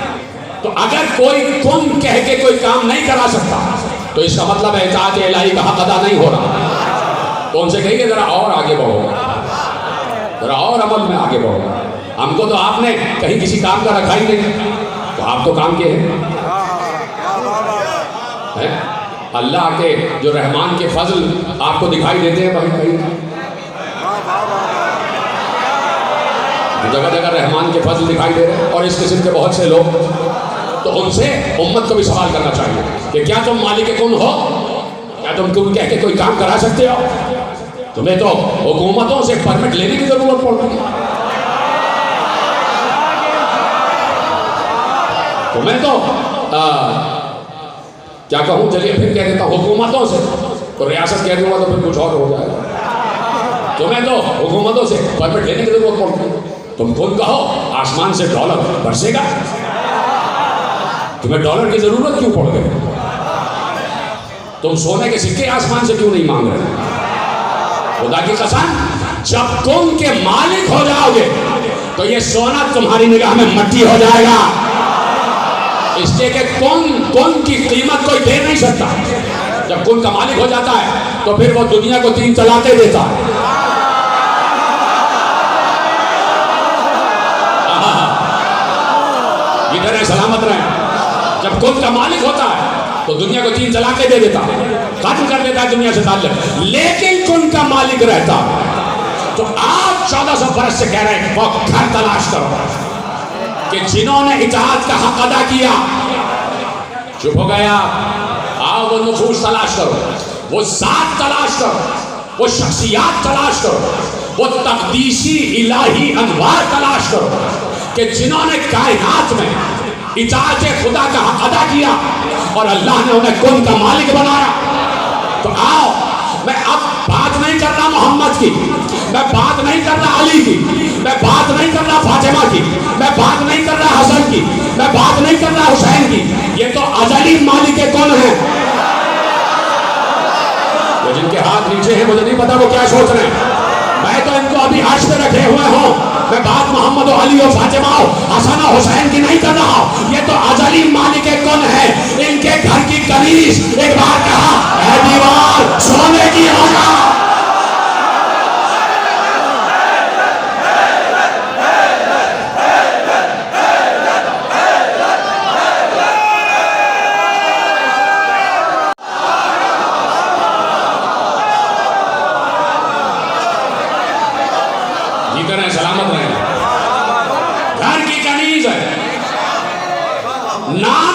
تو اگر کوئی کن کہہ کے کوئی کام نہیں کرا سکتا تو اس کا مطلب ہے اطاعت الہی کا حق ادا نہیں ہو رہا. تو ان سے کہیے ذرا اور آگے بڑھو, ذرا اور عمل میں آگے بڑھو. ہم کو تو آپ نے کہیں کسی کام کا رکھا ہی نہیں, تو آپ تو کام کے ہیں. اللہ کے جو رحمان کے فضل آپ کو دکھائی دیتے ہیں بھائی بھائی, جگہ جگہ رحمان کے فضل دکھائی دے رہے ہیں, اور اس قسم کے بہت سے لوگ. تو ان سے امت کو بھی سوال کرنا چاہیے کہ کیا تم مالک کن ہو, کیا تم کن کہہ کے کوئی کام کرا سکتے ہو. تمہیں تو حکومتوں سے پرمٹ لینے کی ضرورت پڑتی ہے, تمہیں تو کیا کہوں, چلیے پھر کہہ دیتا ہوں حکومتوں سے, تو ریاست کہہ دوں گا تو پھر کچھ اور ہو جائے گا. تمہیں تو حکومتوں سے پرمٹ لینے کی ضرورت پڑتی ہے. تم خود کہو آسمان سے ڈالر برسے گا, تمہیں ڈالر کی ضرورت کیوں پڑ گئی. تم سونے کے سکے آسمان سے کیوں نہیں مانگ رہے. خدا کی قسم جب تم کے مالک ہو جاؤ گے تو یہ سونا تمہاری نگاہ میں مٹی ہو جائے گا, اس لیے کہ کون کی قیمت کوئی دے نہیں سکتا. جب کون کا مالک ہو جاتا ہے تو پھر وہ دنیا کو 3 طلاقیں دیتا ہے. ادھر ہے سلامت رہیں. جب کون کا مالک ہوتا ہے تو دنیا کو 3 طلاقیں دے دیتا ہے, ختم کر دیتا ہے دنیا سے تعلق. لیکن کون کا مالک رہتا تو آپ 1400 برس سے کہہ رہے ہیں وہ گھر تلاش کرو کہ جنہوں نے اطاعت کا حق ادا کیا. چپ ہو گیا, آؤ وہ نفوس تلاش کرو, وہ ذات تلاش کرو, وہ شخصیات تلاش کرو, وہ تقدیسی الہی انوار تلاش کرو کہ جنہوں نے کائنات میں اطاعت خدا کا حق ادا کیا اور اللہ نے انہیں کن کا مالک بنایا. تو آؤ, میں اب بات نہیں کر رہا محمد کی, میں بات نہیں کر رہا علی کی, میں بات نہیں کر رہا فاطمہ کی, میں بات نہیں کر رہا حسن کی, میں بات نہیں کر رہا حسین کی. یہ تو ازلی مالک کون ہیں. وہ جن کے ہاتھ نیچے ہیں مجھے نہیں پتا وہ کیا سوچ رہے ہیں. میں تو ان کو ابھی عرش پہ رکھے ہوئے ہوں. میں بات محمد و علی و فاطمہ و حسن و حسین کی نہیں کر رہا. یہ تو ازلی مالک کون ہے. ان کے گھر کی کنیز ایک بار کہا اے دیوار سونے کی ہو جا.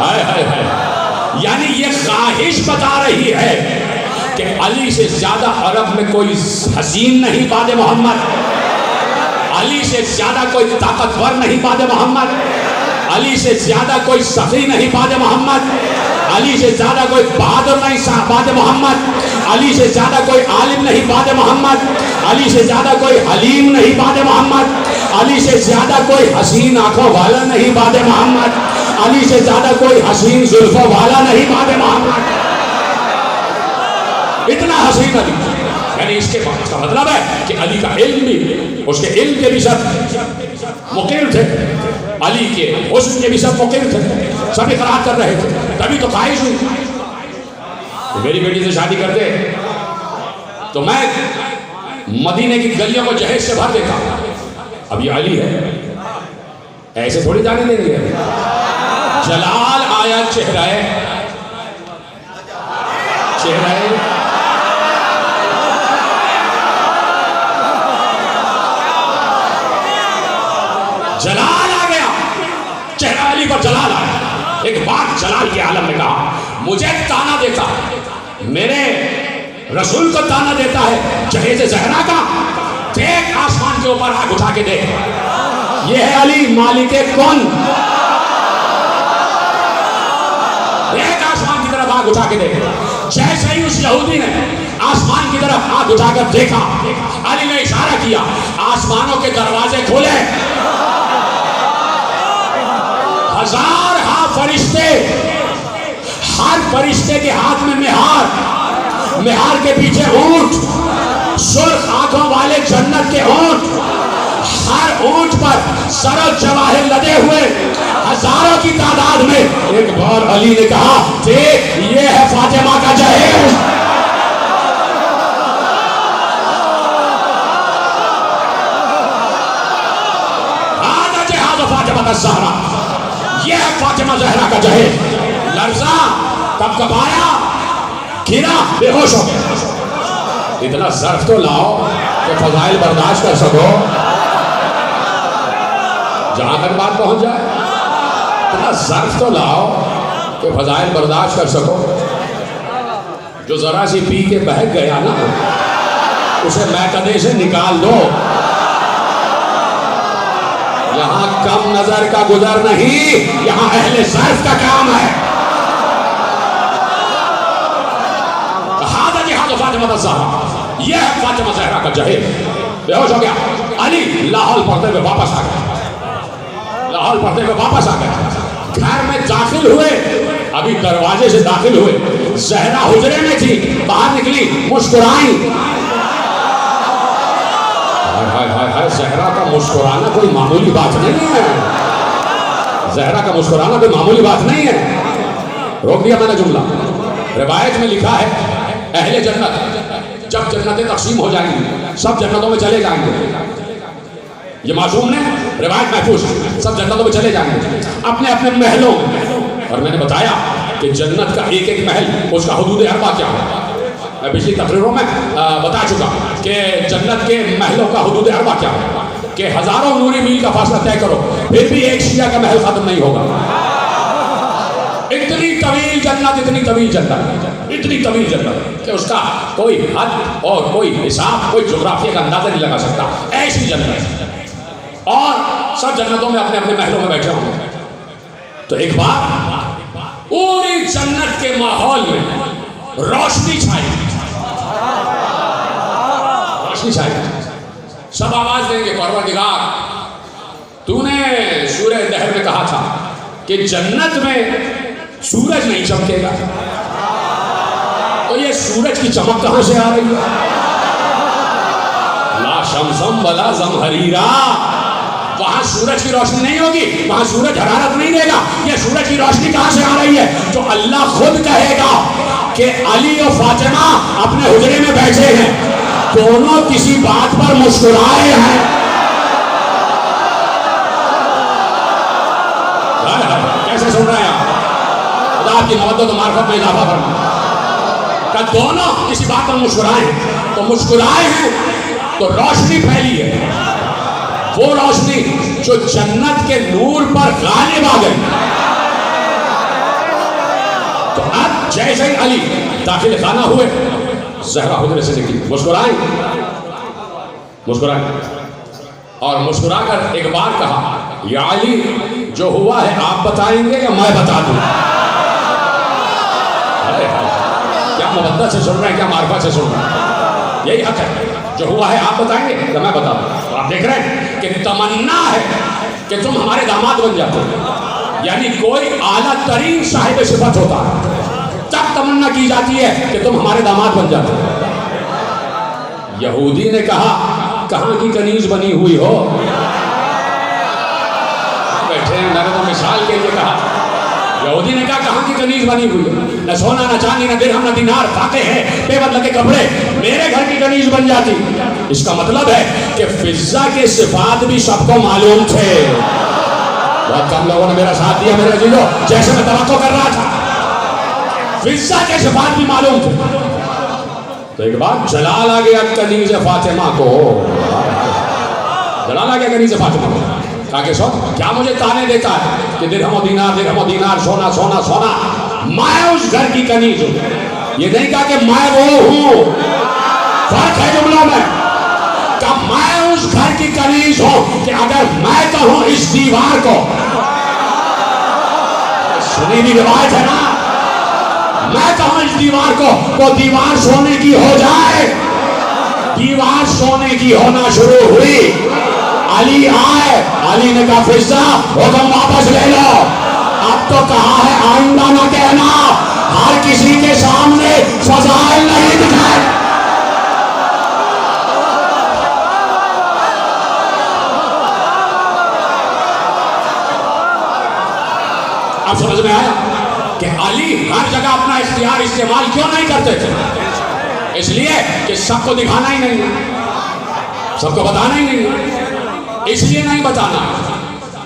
ہائے ہائے ہائے، یعنی یہ خواہش بتا رہی ہے کہ علی سے زیادہ عرب میں کوئی حسین نہیں بعد محمد، علی سے زیادہ کوئی طاقتور نہیں بعد محمد، علی سے زیادہ کوئی سخی نہیں بعد محمد، علی سے زیادہ کوئی بہادر نہیں بعد محمد، علی سے زیادہ کوئی عالم نہیں بعد محمد، علی سے زیادہ کوئی حلیم نہیں بعد محمد، علی سے زیادہ کوئی حسین آنکھوں والا نہیں بعد محمد، علی سے زیادہ کوئی حسین زلفوں والا نہیں بعد محمد. اتنا حسین علی، یعنی اس کے بعد کا مطلب ہے کہ علی کا علم بھی، اس کے علم کے بھی سب مقر تھے، علی کے حسن کے بھی سب مقر تھے، سب اقرار کر رہے تھے. تبھی تو خواہش ہوئی میری بیٹی سے شادی کر دے تو میں مدینے کی گلیوں کو جہیز سے بھر دیتا. اب یہ علی ہے، ایسے تھوڑی جانے دیں گے. جلال آیا چہرہ جلال آ گیا، چہرہ علی پر جلال آیا. ایک بات جلال کے عالم نے کہا، مجھے تانا دیتا، میرے رسول کو تانا دیتا ہے جہیز زہرا کا. دیکھ آسمان کے اوپر آگ اٹھا کے دیکھ، یہ ہے علی مالک کون. دیکھ آسمان کی طرف آگ اٹھا کے دیکھ. جیسے ہی اس یہودی نے آسمان کی طرف آگ اٹھا کر دیکھا، علی نے اشارہ کیا، آسمانوں کے دروازے کھولے. ہزار فرشتے، ہر فرشتے کے ہاتھ میں مہار، مہار کے پیچھے اونٹ، سرخ آنکھوں والے جنت کے اونٹ، ہر اونٹ پر زر و جواہر لدے ہوئے ہزاروں کی تعداد میں. ایک بار علی نے کہا دیکھ یہ ہے فاطمہ کا جہیز. آدھا جہاز فاطمہ الزہرا، یہ ہے فاطمہ زہرا کا جہیز. لرزا کب کب آیا، گرا، بے ہوش ہو گیا. اتنا ظرف تو لاؤ کہ فضائل برداشت کر سکو، جہاں تک بات پہنچ جائے. اتنا ظرف تو لاؤ کہ فضائل برداشت کر سکو. جو ذرا سی پی کے بہک گیا نا، اسے میکدے سے نکال دو. یہاں کم نظر کا گزر نہیں، یہاں اہل ظرف کا کام ہے. ہادہ جہاد فاطمہ الزہرا، یہ ہے فاطمہ زہرا کا جہیز. بے ہوش ہو گیا. علی لاہور پڑھتے ہوئے واپس آ گئے، لاہور پڑھتے ہوئے واپس آ گئے. گھر میں داخل ہوئے، ابھی دروازے سے داخل ہوئے، زہرا حجرے میں تھی، باہر نکلی، مسکرائیں. زہرا کا مسکرانا کوئی معمولی بات نہیں ہے، زہرا کا مسکرانا کوئی معمولی بات نہیں ہے. روک دیا میں نے جملہ. روایت میں لکھا ہے اہل جنت جب جنتیں تقسیم ہو جائیں گی سب جنتوں میں چلے جائیں گے. یہ معصوم نے روایت محفوظ، سب جنتوں میں چلے جائیں گے اپنے اپنے محلوں میں. اور میں نے بتایا کہ جنت کا ایک ایک محل، اس کا حدود اربع کیا ہے. میں پچھلی تقریروں میں بتا چکا کہ جنت کے محلوں کا حدود اربع کیا ہے، کہ ہزاروں نوری میل کا فاصلہ طے کرو پھر بھی ایک شیعہ کا محل ختم نہیں ہوگا. اتنی طویل جنت، اتنی طویل جنت، اتنی طویل جنت کہ اس کا کوئی حد اور کوئی حساب، کوئی جغرافیہ کا اندازہ نہیں لگا سکتا. ایسی جنت، اور سب جنتوں میں اپنے اپنے محلوں میں بیٹھے ہوں گے. تو ایک بار پوری جنت کے ماحول میں روشنی چھائی، روشنی چھائی. سب آواز دیں گے پروردگار تو نے سورہ دہر میں کہا تھا کہ جنت میں سورج نہیں چمکے گا، تو یہ سورج کی چمک کہاں سے آ رہی ہے؟ لا شمسم ولا زمہریرا، وہاں سورج کی روشنی نہیں ہوگی، وہاں سورج حرارت نہیں دے گا. یہ سورج کی روشنی کہاں سے آ رہی ہے؟ تو اللہ خود کہے گا کہ علی اور فاطمہ اپنے حجرے میں بیٹھے ہیں، دونوں کسی بات پر مسکرائے ہیں. کیسے سن رہے ہیں آپ؟ خدا کی محبت و معرفت میں اضافہ فرما. کہ دونوں کسی بات پر مسکرائے ہیں، تو مسکرائے ہیں تو روشنی پھیلی ہے، وہ روشنی جو جنت کے نور پر غالب آ گئی. تو اب جیسے ہی علی داخل خانہ ہوئے، زہرا حجرے سے نکلی، مسکرائیں اور مسکرا کر ایک بار کہا، یا علی جو ہوا ہے آپ بتائیں گے یا میں بتا دوں؟ کیا مودت سے سن رہے ہیں، کیا معرفت سے سن رہے ہیں؟ یہی حق ہے، جو ہوا ہے آپ بتائیں گے یا میں بتا دوں؟ تو آپ دیکھ رہے ہیں کہ تمنا ہے کہ تم ہمارے داماد بن جاتے ہو، یعنی کوئی اعلیٰ ترین صاحب صفت ہوتا ہے تب تمنا کی جاتی ہے کہ تم ہمارے داماد بن جاتے ہو۔ یہودی نے کہا کہاں کی کنیز بنی ہوئی ہو؟ بیٹھے ہیں، میں نے تو مثال کے لیے کہا، یہودی نے کہا کہاں کی کنیز بنی ہوئی ہے؟ نہ سونا نہ چاندی نہ درہم نہ دینار، فاقے ہیں بے بدلہ کے کپڑے، میرے گھر کی کنیز بن جاتی۔ اس کا مطلب ہے کہ فضہ کے صفات بھی سب کو معلوم تھے۔ بہت کم لوگوں نے میرا ساتھ دیا میرے عزیزو، جیسے میں توقع کر رہا تھا۔ فضہ کے صفات بھی معلوم تھے۔ تو ایک بار جلال آ گیا کنیز فاطمہ کو، جلال آ گیا کنیز فاطمہ کو، کہا کہ سو کیا مجھے تانے دیتا ہے کہ درہم و دینار، سونا سونا سونا، میں اس گھر کی کنیز ہوں۔ یہ نہیں کہا کہ میں وہ ہوں، فرق ہے جملوں میں، کہ میں اس گھر کی کنیز ہوں، کہ اگر میں کہوں اس دیوار کو، سنی بھی روایت ہے نا، میں کہوں اس دیوار کو، وہ دیوار سونے کی ہو جائے۔ دیوار سونے کی ہونا شروع ہوئی، علی آئے، علی نے کہا فضہ حکم واپس لے لو، اب تو کہا ہے آئندہ نہ کہنا، ہر کسی کے سامنے فضائل نہیں دکھائے۔ اب سمجھ میں آیا کہ علی ہر جگہ اپنا اختیار استعمال کیوں نہیں کرتے تھے؟ اس لیے کہ سب کو دکھانا ہی نہیں ہے، سب کو بتانا ہی نہیں ہے، اس لیے نہیں بتانا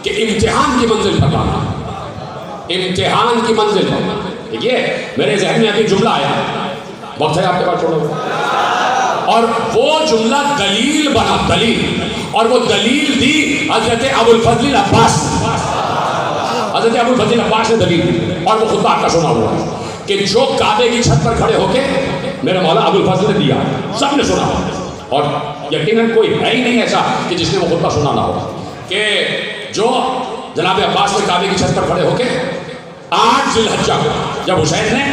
کہ امتحان کی منزل پر لانا، امتحان کی منزل پر۔ یہ میرے ذہن میں ابھی جملہ آیا، وقت ہے آپ کے پاس چھوڑو، اور وہ جملہ دلیل بنا، دلیل، اور وہ دلیل دی حضرت ابو الفضل عباس، حضرت ابو الفضل عباس نے دلیل دی، اور وہ خطبہ آپ کا سنا ہوا ہے کہ جو کعبے کی چھت پر کھڑے ہو کے میرے مولا ابو الفضل نے دیا، سب نے سنا، اور یقیناً کوئی ہے ہی نہیں ایسا کہ جس نے وہ خطبہ سنا نہ ہو، کہ جو جناب عباس نے کعبے کی چھت پر کھڑے ہو کے 8 ذی الحجہ کو، جب حسین نے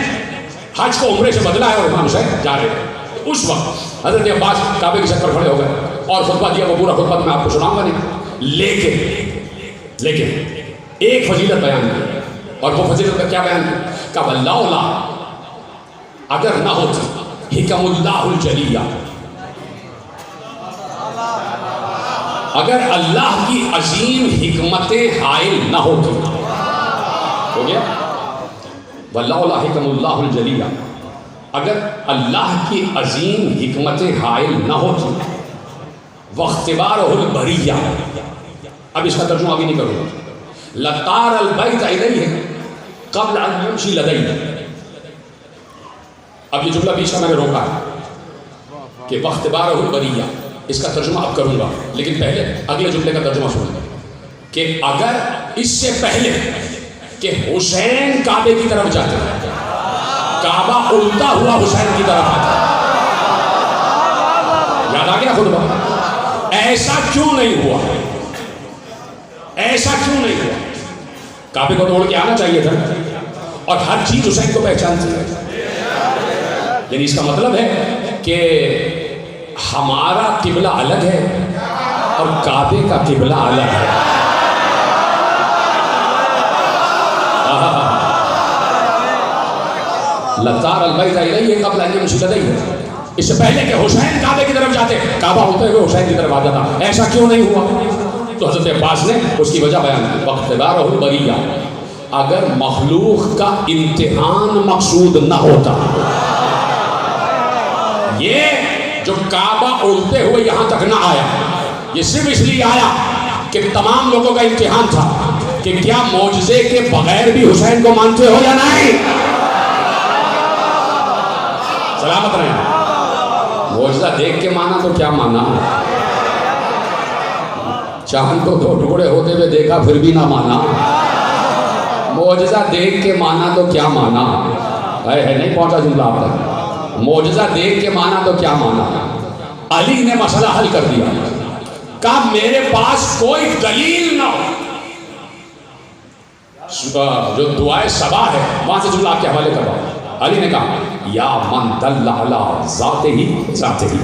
حج کو عمرے سے بدلا ہے اور امام حسین جا رہے ہیں، اس وقت حضرت عباس کعبے کی چھت پر کھڑے ہو گئے اور خطبہ دیا۔ وہ پورا خطبہ میں آپ کو سناؤں گا نہیں، لیکن ایک فضیلت بیان کی، اور وہ فضیلت کا کیا بیان کی؟ کہ واللہ اگر نہ ہوتی حکم اللہ الجلیہ، اگر اللہ کی عظیم حکمتیں حائل نہ ہوتی، ہو گیا واللہ حکم اللہ الجلیہ، اگر اللہ کی عظیم حکمتیں حائل نہ ہوتی، واختبارہ البریہ، اب اس کا ترجمہ ابھی نہیں کروں گا، لطار البیت الیہ قبل ان یمشی لدیہ۔ اب یہ جملہ بیچ کا میں نے روکا ہے کہ واختبارہ البریہ، اس کا ترجمہ اب کروں گا، لیکن پہلے اگلے جملے کا ترجمہ سنیں کہ اگر اس سے پہلے کہ حسین کعبے کی طرف جاتے، کعبہ الٹا ہوا حسین کی طرف آتا، یاد آ گیا خطبہ؟ ایسا کیوں نہیں ہوا؟ ایسا کیوں نہیں ہوا؟ کعبے کو توڑ کے آنا چاہیے تھا، اور ہر چیز حسین کو پہچانتی ہے، یعنی اس کا مطلب ہے کہ ہمارا قبلہ الگ ہے اور کعبے کا قبلہ الگ ہے۔ لطار البیت الیہ قبل ان یمشی لدیہ، اس سے پہلے کہ حسین کعبے کی طرف جاتے، کعبہ ہوتے ہوئے حسین کی طرف آ جاتا، ایسا کیوں نہیں ہوا؟ تو حضرت عباس نے اس کی وجہ بیان کی، واختبارہ البریہ، اگر مخلوق کا امتحان مقصود نہ ہوتا، یہ جو کعبہ الٹے ہوئے یہاں تک نہ آیا، یہ صرف اس لیے آیا کہ تمام لوگوں کا امتحان تھا کہ کیا معجزے کے بغیر بھی حسین کو مانتے ہو یا نہیں؟ سلامت رہیں، معجزہ دیکھ کے مانا تو کیا مانا، چاند کو 2 ٹکڑے ہوتے ہوئے دیکھا پھر بھی نہ مانا، معجزہ دیکھ کے مانا تو کیا مانا۔ ہے نہیں پہنچا جملہ آپ تک. معجزہ دیکھ کے مانا تو کیا مانا؟ علی نے مسئلہ حل کر دیا. کہا میرے پاس کوئی دلیل نہ ہو. جو دعائے صبا ہے وہاں سے جملہ آپ کے حوالے کرواؤ. علی نے کہا یا من دل علی ذاتہ ہی ذاتہ ہی،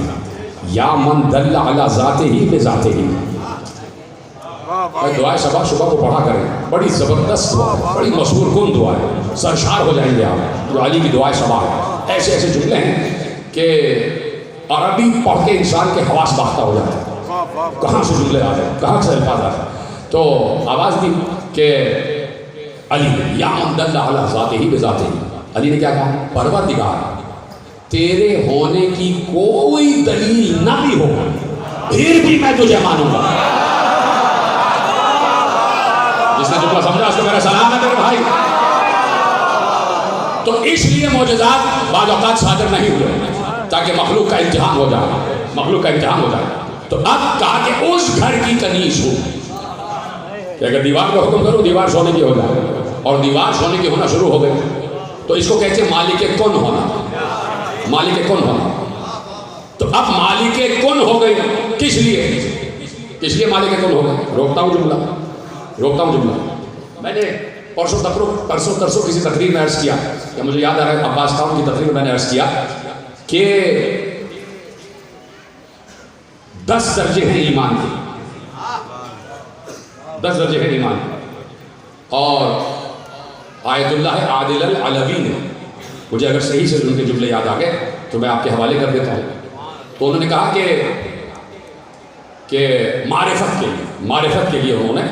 یا من دل علی ذاتہ ہی بذاتہ ہی. دعائے صبا صبح کو پڑھا کریں، بڑی زبردست دعا ہے، بڑی مشہور کن دعا ہے، سرشار ہو جائیں گے آپ. جو علی کی دعائے صبا ہے، ایسے ایسے جملے ہیں کہ عربی پڑھ کے انسان کے حواس باختہ ہو جاتے ہیں. کہاں سے جملے آ رہے ہیں، کہاں سے الفاظ آ رہے ہیں. تو آواز دی کہ علی یا من دل علی ذاتہ ہی بذاتہ ہی. علی نے کیا کہا؟ پروردگار تیرے ہونے کی کوئی دلیل نہ بھی ہو پھر بھی میں تجھے مانوں گا. جس نے جملہ سمجھا اس کو میرا سلام ہے میرے بھائی. تو اس لیے معجزات بعض اوقات صادر نہیں ہوئے تاکہ مخلوق کا امتحان ہو جائے، مخلوق کا امتحان ہو جائے. تو اب کہا کہ اس گھر کی کنیز ہو کہ اگر دیوار کو حکم کرو دیوار سونے کی ہو جائے، اور دیوار سونے کی ہونا شروع ہو گئی تو اس کو کہتے ہیں مالک کن ہونا. مالک کن ہونا. تو اب مالک کن ہو گئی کس لیے مالک کن ہو گئی؟ روکتا ہوں جملہ. میں نے پرسوں ترسوں کسی تقریر میں عرض کیا کہ مجھے یاد آ رہا ہے عباس خان کی تقریر میں نے عرض کیا کہ 10 درجے ہیں ایمان کے، 10 درجے ہیں ایمان کے. اور آیت اللہ عادل العلوی نے، مجھے اگر صحیح سے ان کے جملے یاد آ گئے تو میں آپ کے حوالے کر دیتا ہوں. تو انہوں نے کہا کہ معرفت کے لیے انہوں نے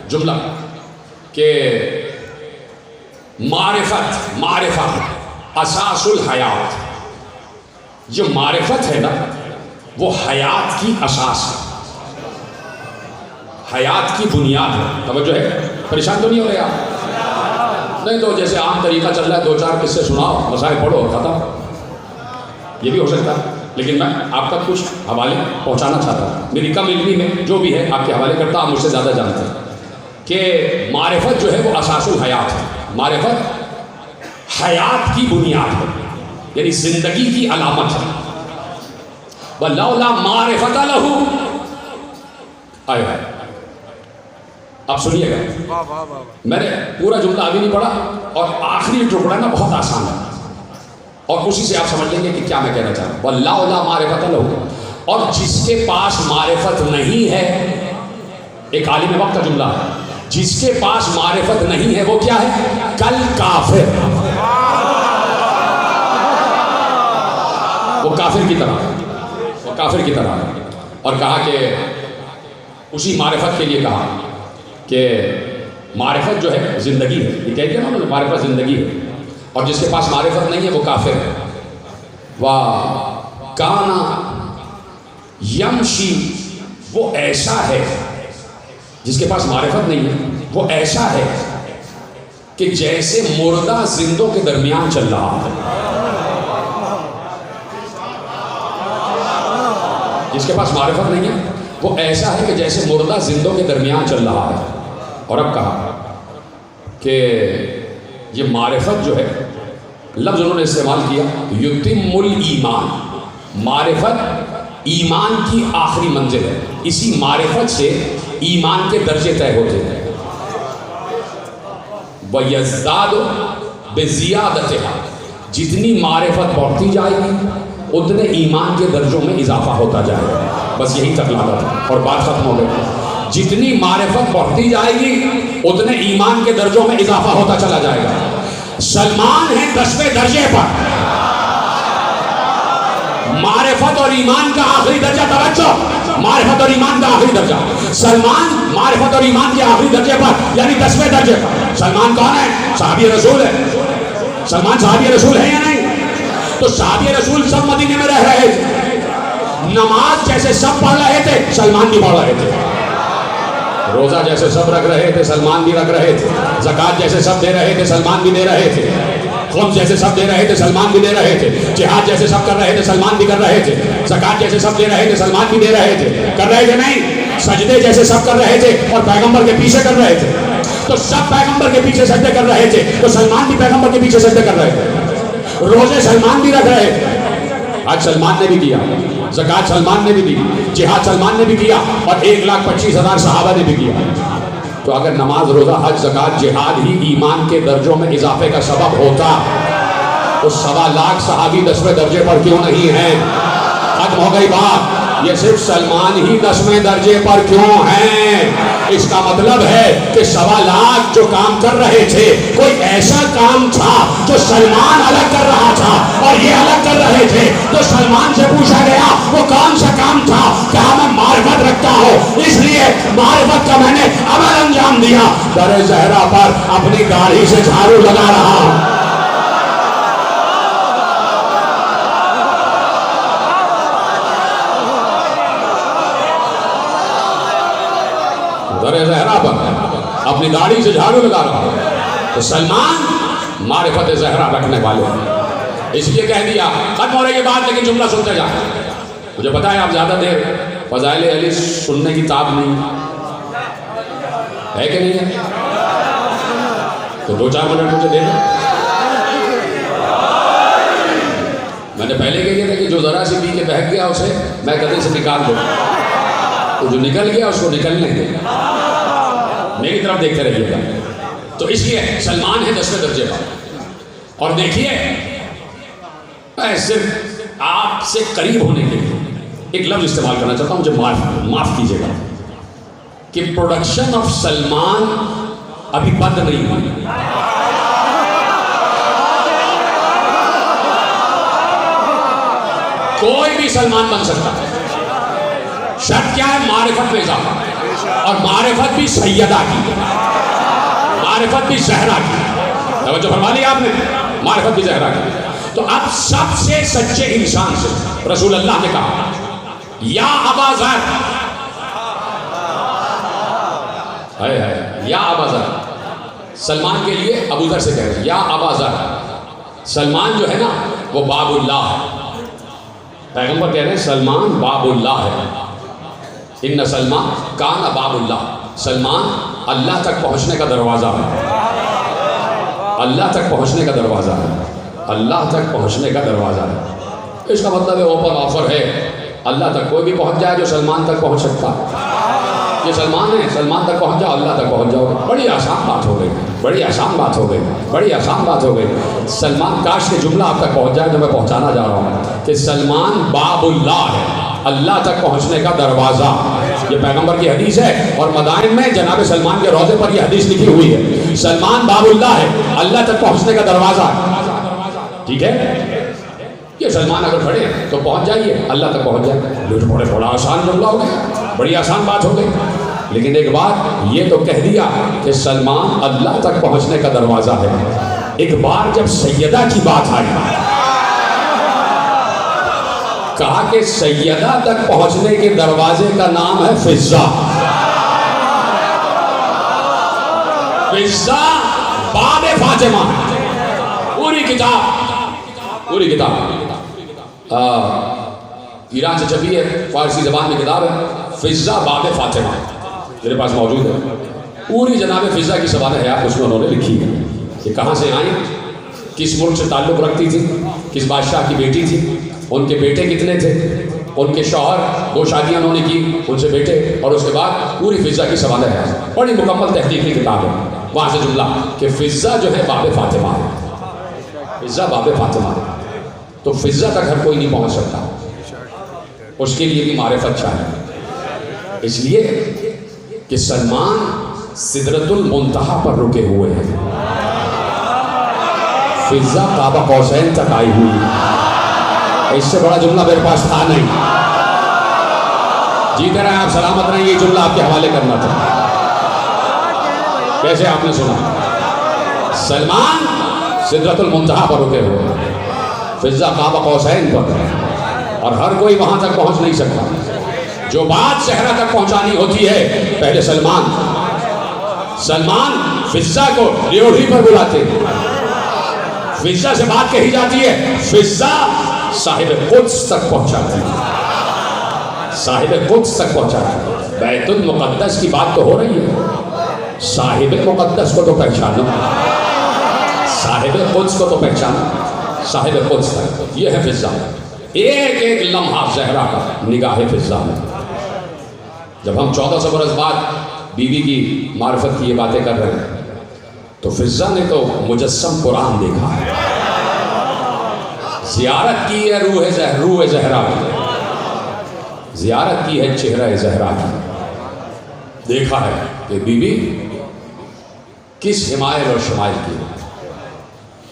جملہ کہ معرفت اساس الحیات. جو معرفت ہے نا وہ حیات کی اساس ہے، حیات کی بنیاد ہے. توجہ ہے؟ پریشان تو نہیں ہو رہے آپ؟ نہیں تو جیسے عام طریقہ چل رہا ہے 2-4 قصے سناؤ، مسائل پڑھو اور ختم. یہ بھی ہو سکتا ہے، لیکن میں آپ تک کچھ حوالے پہنچانا چاہتا ہوں. میری کم علمی میں جو بھی ہے آپ کے حوالے کرتا ہوں، آپ مجھ سے زیادہ جانتے ہیں کہ معرفت جو ہے وہ اساس الحیات ہے. معرفت حیات کی بنیاد ہے، یعنی زندگی کی علامت ہے. وَلَوْلَا مَعْرِفَةَ لَهُ. آئے اب سنیے گا، میں نے پورا جملہ ابھی نہیں پڑھا اور آخری ٹکڑا نا بہت آسان ہے اور اسی سے آپ سمجھ لیں گے کہ کیا میں کہنا چاہ رہا ہوں. وَلَّهُ مَعْرِفَةَ لَهُ. اور جس کے پاس معرفت نہیں ہے، ایک عالم وقت کا جملہ ہے، جس کے پاس معرفت نہیں ہے وہ کیا ہے؟ کل کافر. وہ کافر کی طرح ہے. اور کہا کہ اسی معرفت کے لیے کہا کہ معرفت جو ہے زندگی ہے. یہ کہہ دیا نا انہوں نے، معرفت زندگی ہے، اور جس کے پاس معرفت نہیں ہے وہ کافر ہے. وَكَانَ يَمْشِي. وہ ایسا ہے جس کے پاس معرفت نہیں ہے، وہ ایسا ہے کہ جیسے مردہ زندوں کے درمیان چل رہا ہے. جس کے پاس معرفت نہیں ہے وہ ایسا ہے کہ جیسے مردہ زندوں کے درمیان چل رہا ہے. اور اب کہا کہ یہ معرفت جو ہے، لفظ انہوں نے استعمال کیا یتم الایمان. معرفت ایمان کی آخری منزل ہے. اسی معرفت سے ایمان کے درجے طے ہوتے ہیں. وَيَزْدَادُ بِزِيَادَتِهَا. جتنی معرفت بڑھتی جائے گی اتنے ایمان کے درجوں میں اضافہ ہوتا جائے گا. بس یہی تک لاتا تھا اور بات ختم ہو گئی. جتنی معرفت بڑھتی جائے گی اتنے ایمان کے درجوں میں اضافہ ہوتا چلا جائے گا. سلمان ہے 10ویں درجے پر. معرفت اور ایمان کا آخری درجہ، توجہ، معرفت اور ایمان کا آخری درجہ. سلمان معرفت اور ایمان کے آخری درجے پر، یعنی 10ویں درجے پر. سلمان کون ہے؟ صحابی رسول ہے. سلمان صحابی رسول ہے یا نہیں؟ تو صحابی رسول سب مدینے میں رہ رہے تھے. نماز جیسے سب پڑھ رہے تھے سلمان بھی پڑھ رہے تھے. روزہ جیسے سب رکھ رہے تھے سلمان بھی رکھ رہے تھے. زکوٰۃ جیسے سب دے رہے تھے سلمان بھی دے رہے تھے. خمس جیسے سب دے رہے تھے سلمان بھی دے رہے تھے. جہاد جیسے سب کر رہے تھے سلمان بھی کر رہے تھے. زکوٰۃ جیسے سب دے رہے تھے سلمان بھی دے رہے تھے. کر رہے تھے نہیں؟ سجدے جیسے سب کر رہے تھے اور پیغمبر کے پیچھے کر رہے تھے. تو سب پیغمبر کے پیچھے سجدے کر رہے تھے تو سلمان بھی پیغمبر کے پیچھے سجدے کر رہے تھے. روزے سلمان بھی رکھ رہے، حج سلمان نے بھی کیا، زکوٰۃ سلمان نے بھی دی، جہاد سلمان نے بھی کیا، اور 1,25,000 صحابہ نے بھی کیا۔ تو اگر نماز، روزہ، حج، زکوٰۃ، جہاد ہی ایمان کے درجوں میں اضافے کا سبب ہوتا تو 1,25,000 صحابی 10ویں درجے پر کیوں نہیں ہیں؟ ختم ہو گئی بات۔ یہ صرف سلمان ہی 10ویں درجے پر کیوں ہیں؟ اس کا مطلب ہے کہ 1,25,000 جو کام کر رہے تھے، کوئی ایسا کام تھا جو سلمان الگ کر رہا تھا اور یہ الگ کر رہے تھے، تو سلمان سے پوچھا گیا وہ کون سا کام تھا؟ کہا میں معرفت رکھتا ہوں، اس لیے معرفت کا میں نے عمل انجام دیا، در زہرا پر اپنی گاڑی سے جھاڑو لگا رہا ہوں۔ در زہرا پر اپنی داڑھی سے جھاڑو لگا رہا ہے۔ تو سلمان معرفت زہرا رکھنے والے، اس لیے کہہ دیا۔ ختم ہو رہی ہے بات، لیکن جملہ سنتے جائیں۔ مجھے پتا ہے آپ زیادہ دیر فضائل علی سننے کی تاب نہیں ہے کہ نہیں ہے، تو 2-4 منٹ مجھے دے دیں۔ میں نے پہلے کہہ دیا تھا کہ جو ذرا سی پی کے بہک گیا اسے میں گدے سے نکال دوں، تو جو نکل گیا اس کو نکلنے دیں، میری طرف دیکھتے رہیے گا۔ تو اس لیے سلمان ہے 10ویں درجے پر۔ اور دیکھیے، میں صرف آپ سے قریب ہونے کے لیے ایک لفظ استعمال کرنا چاہتا ہوں، مجھے معاف کیجیے گا، کہ پروڈکشن آف سلمان ابھی بند نہیں ہوئی۔ کوئی بھی سلمان بن سکتا ہے، شرط کیا ہے؟ معرفت میں اضافہ، اور معرفت بھی سیدہ کی، معرفت بھی زہرا کی۔ توجہ فرما لیا آپ نے، معرفت بھی زہرا کی۔ تو اب سب سے سچے انسان سے رسول اللہ نے کہا یا ابا ذر، یا ابا ذر، سلمان کے لیے ابو ذر سے کہہ رہے ہیں یا ابا ذر۔ سلمان جو ہے نا وہ باب اللہ ہے، پیغمبر کہہ رہے ہیں سلمان باب اللہ ہے۔ ان سلمان کان باب اللہ، سلمان اللہ تک پہنچنے کا دروازہ ہے، اللہ تک پہنچنے کا دروازہ ہے، اللہ تک پہنچنے کا دروازہ ہے۔ اس کا مطلب ہے اوپن آفر ہے، اللہ تک کوئی بھی پہنچ جائے جو سلمان تک پہنچ سکتا ہے۔ یہ سلمان ہے، سلمان تک پہنچ جاؤ، اللہ تک پہنچ جاؤ گے۔ بڑی آسان بات ہو گئی، بڑی آسان بات ہو گئی، بڑی آسان بات ہو گئی۔ سلمان، کاش کے جملہ آپ تک پہنچ جائے جو میں پہنچانا جا رہا ہوں، کہ سلمان باب اللہ ہے، اللہ تک پہنچنے کا دروازہ۔ یہ پیغمبر کی حدیث ہے، اور مدائن میں جناب سلمان کے روضے پر یہ حدیث لکھی ہوئی ہے، سلمان باب اللہ ہے، اللہ تک پہنچنے کا دروازہ ہے۔ ٹھیک ہے، یہ سلمان اگر کھڑے تو پہنچ جائیے، اللہ تک پہنچ جائے۔ بڑا آسان جملہ ہو گیا، بڑی آسان بات ہو گئی۔ لیکن ایک بات یہ تو کہہ دیا کہ سلمان اللہ تک پہنچنے کا دروازہ ہے۔ ایک بار جب سیدہ کی بات آئی، کہا کہ سیدہ تک پہنچنے کے دروازے کا نام ہے فضہ۔ فضہ باب فاطمہ، پوری کتاب ایران سے چھپی ہے، فارسی زبان میں کتاب ہے، فضہ باب فاطمہ میرے پاس موجود ہے۔ پوری جناب فضہ کی سوانح حیات اس میں انہوں نے لکھی ہے کہ کہاں سے آئیں، کس ملک سے تعلق رکھتی تھی، کس بادشاہ کی بیٹی تھی، ان کے بیٹے کتنے تھے، ان کے شوہر 2 شادیاں انہوں نے کی، ان سے بیٹے، اور اس کے بعد پوری فضہ کی سوانح حیات، بڑی مکمل تحقیقی کتاب ہے۔ وہاں سے جملہ کہ فضہ جو ہے باب فاطمہ ہے، فضہ باب فاطمہ ہے۔ تو فضہ تک ہر کوئی نہیں پہنچ سکتا، اس کے لیے بھی معرفت چاہیے۔ اس لیے کہ سلمان سدرۃ المنتہا پر رکے ہوئے ہیں، فضہ قاب قوسین تک آئی ہوئی۔ اس سے بڑا جملہ میرے پاس تھا نہیں۔ جیتے رہے آپ، سلامت رہیں، یہ جملہ آپ کے حوالے کرنا تھا۔ کیسے آپ نے سنا؟ سلمان سدرۃ المنتہا پر رکے ہوئے، فضہ قاب قوسین پر، اور ہر کوئی وہاں تک پہنچ نہیں سکتا۔ جو بات صحرا تک پہنچانی ہوتی ہے، پہلے سلمان فضہ کو ریوڑی پر بلاتے ہیں، فضہ سے بات کہی جاتی ہے، فضہ صاحب قدس تک پہنچاتی ہے، صاحب قدس تک پہنچاتی ہے۔ بیت المقدس کی بات تو ہو رہی ہے، صاحب مقدس کو تو پہچانو، صاحب قدس کو تو پہچانو۔ صاحب قدس ہے، یہ ہے فضا، ایک ایک لمحہ زہرا کا نگاہ فضا میں۔ جب ہم 1400 برس بعد بیوی کی معرفت کی یہ باتیں کر رہے ہیں تو فضا نے تو مجسم قرآن دیکھا ہے، زیارت کی ہے روح زہرا کی، زیارت کی ہے چہرہ زہرا کی، دیکھا ہے کہ بی بی کس حمایل اور شمائل کی ہے،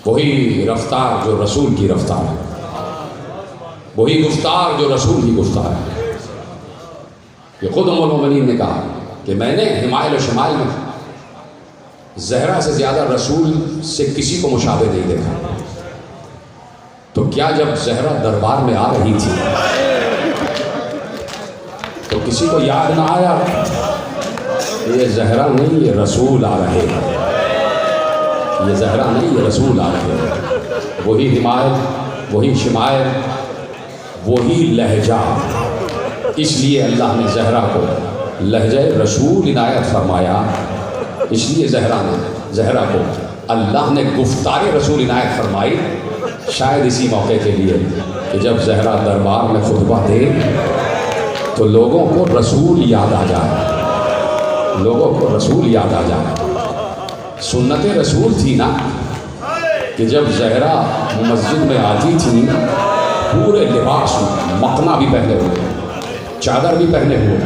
وہی رفتار جو رسول کی رفتار ہے، وہی گفتار جو رسول کی گفتار ہے۔ یہ خود ام المومنین نے کہا کہ میں نے حمایل و شمائل میں زہرا سے زیادہ رسول سے کسی کو مشابہ نہیں دیکھا۔ تو کیا جب زہرا دربار میں آ رہی تھی تو کسی کو یاد نہ آیا یہ زہرا نہیں یہ رسول آ رہے ہیں، یہ زہرا نہیں یہ رسول آ رہے ہیں، وہی حمایت، وہی شمائل، وہی لہجہ۔ اس لیے اللہ نے زہرا کو لہجہ رسول عنایت فرمایا، اس لیے زہرا کو اللہ نے گفتار رسول عنایت فرمائی، شاید اسی موقع کے لیے کہ جب زہرا دربار میں خطبہ دے تو لوگوں کو رسول یاد آ جائے، لوگوں کو رسول یاد آ جائے۔ سنت رسول تھی نا کہ جب زہرا مسجد میں آتی تھی پورے لباس میں، مکنا بھی پہنے ہوئے، چادر بھی پہنے ہوئے،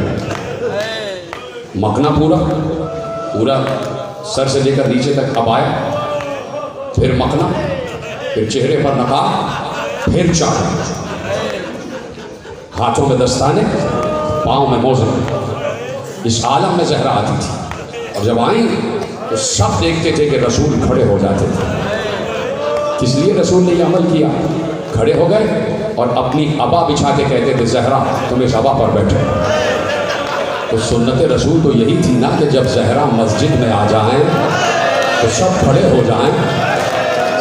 مکنا پورا سر سے لے کر نیچے تک عبایا، پھر مکنا، پھر چہرے پر نقاب، پھر چادر، ہاتھوں میں دستانے، پاؤں میں موزے۔ اس عالم میں زہرا آتی تھی اور جب آئیں تو سب دیکھتے تھے کہ رسول کھڑے ہو جاتے تھے۔ کس لیے رسول نے یہ عمل کیا؟ کھڑے ہو گئے اور اپنی ابا بچھا کے کہتے تھے زہرا تم اس ابا پر بیٹھو۔ تو سنت رسول تو یہی تھی نا کہ جب زہرا مسجد میں آ جائیں تو سب کھڑے ہو جائیں،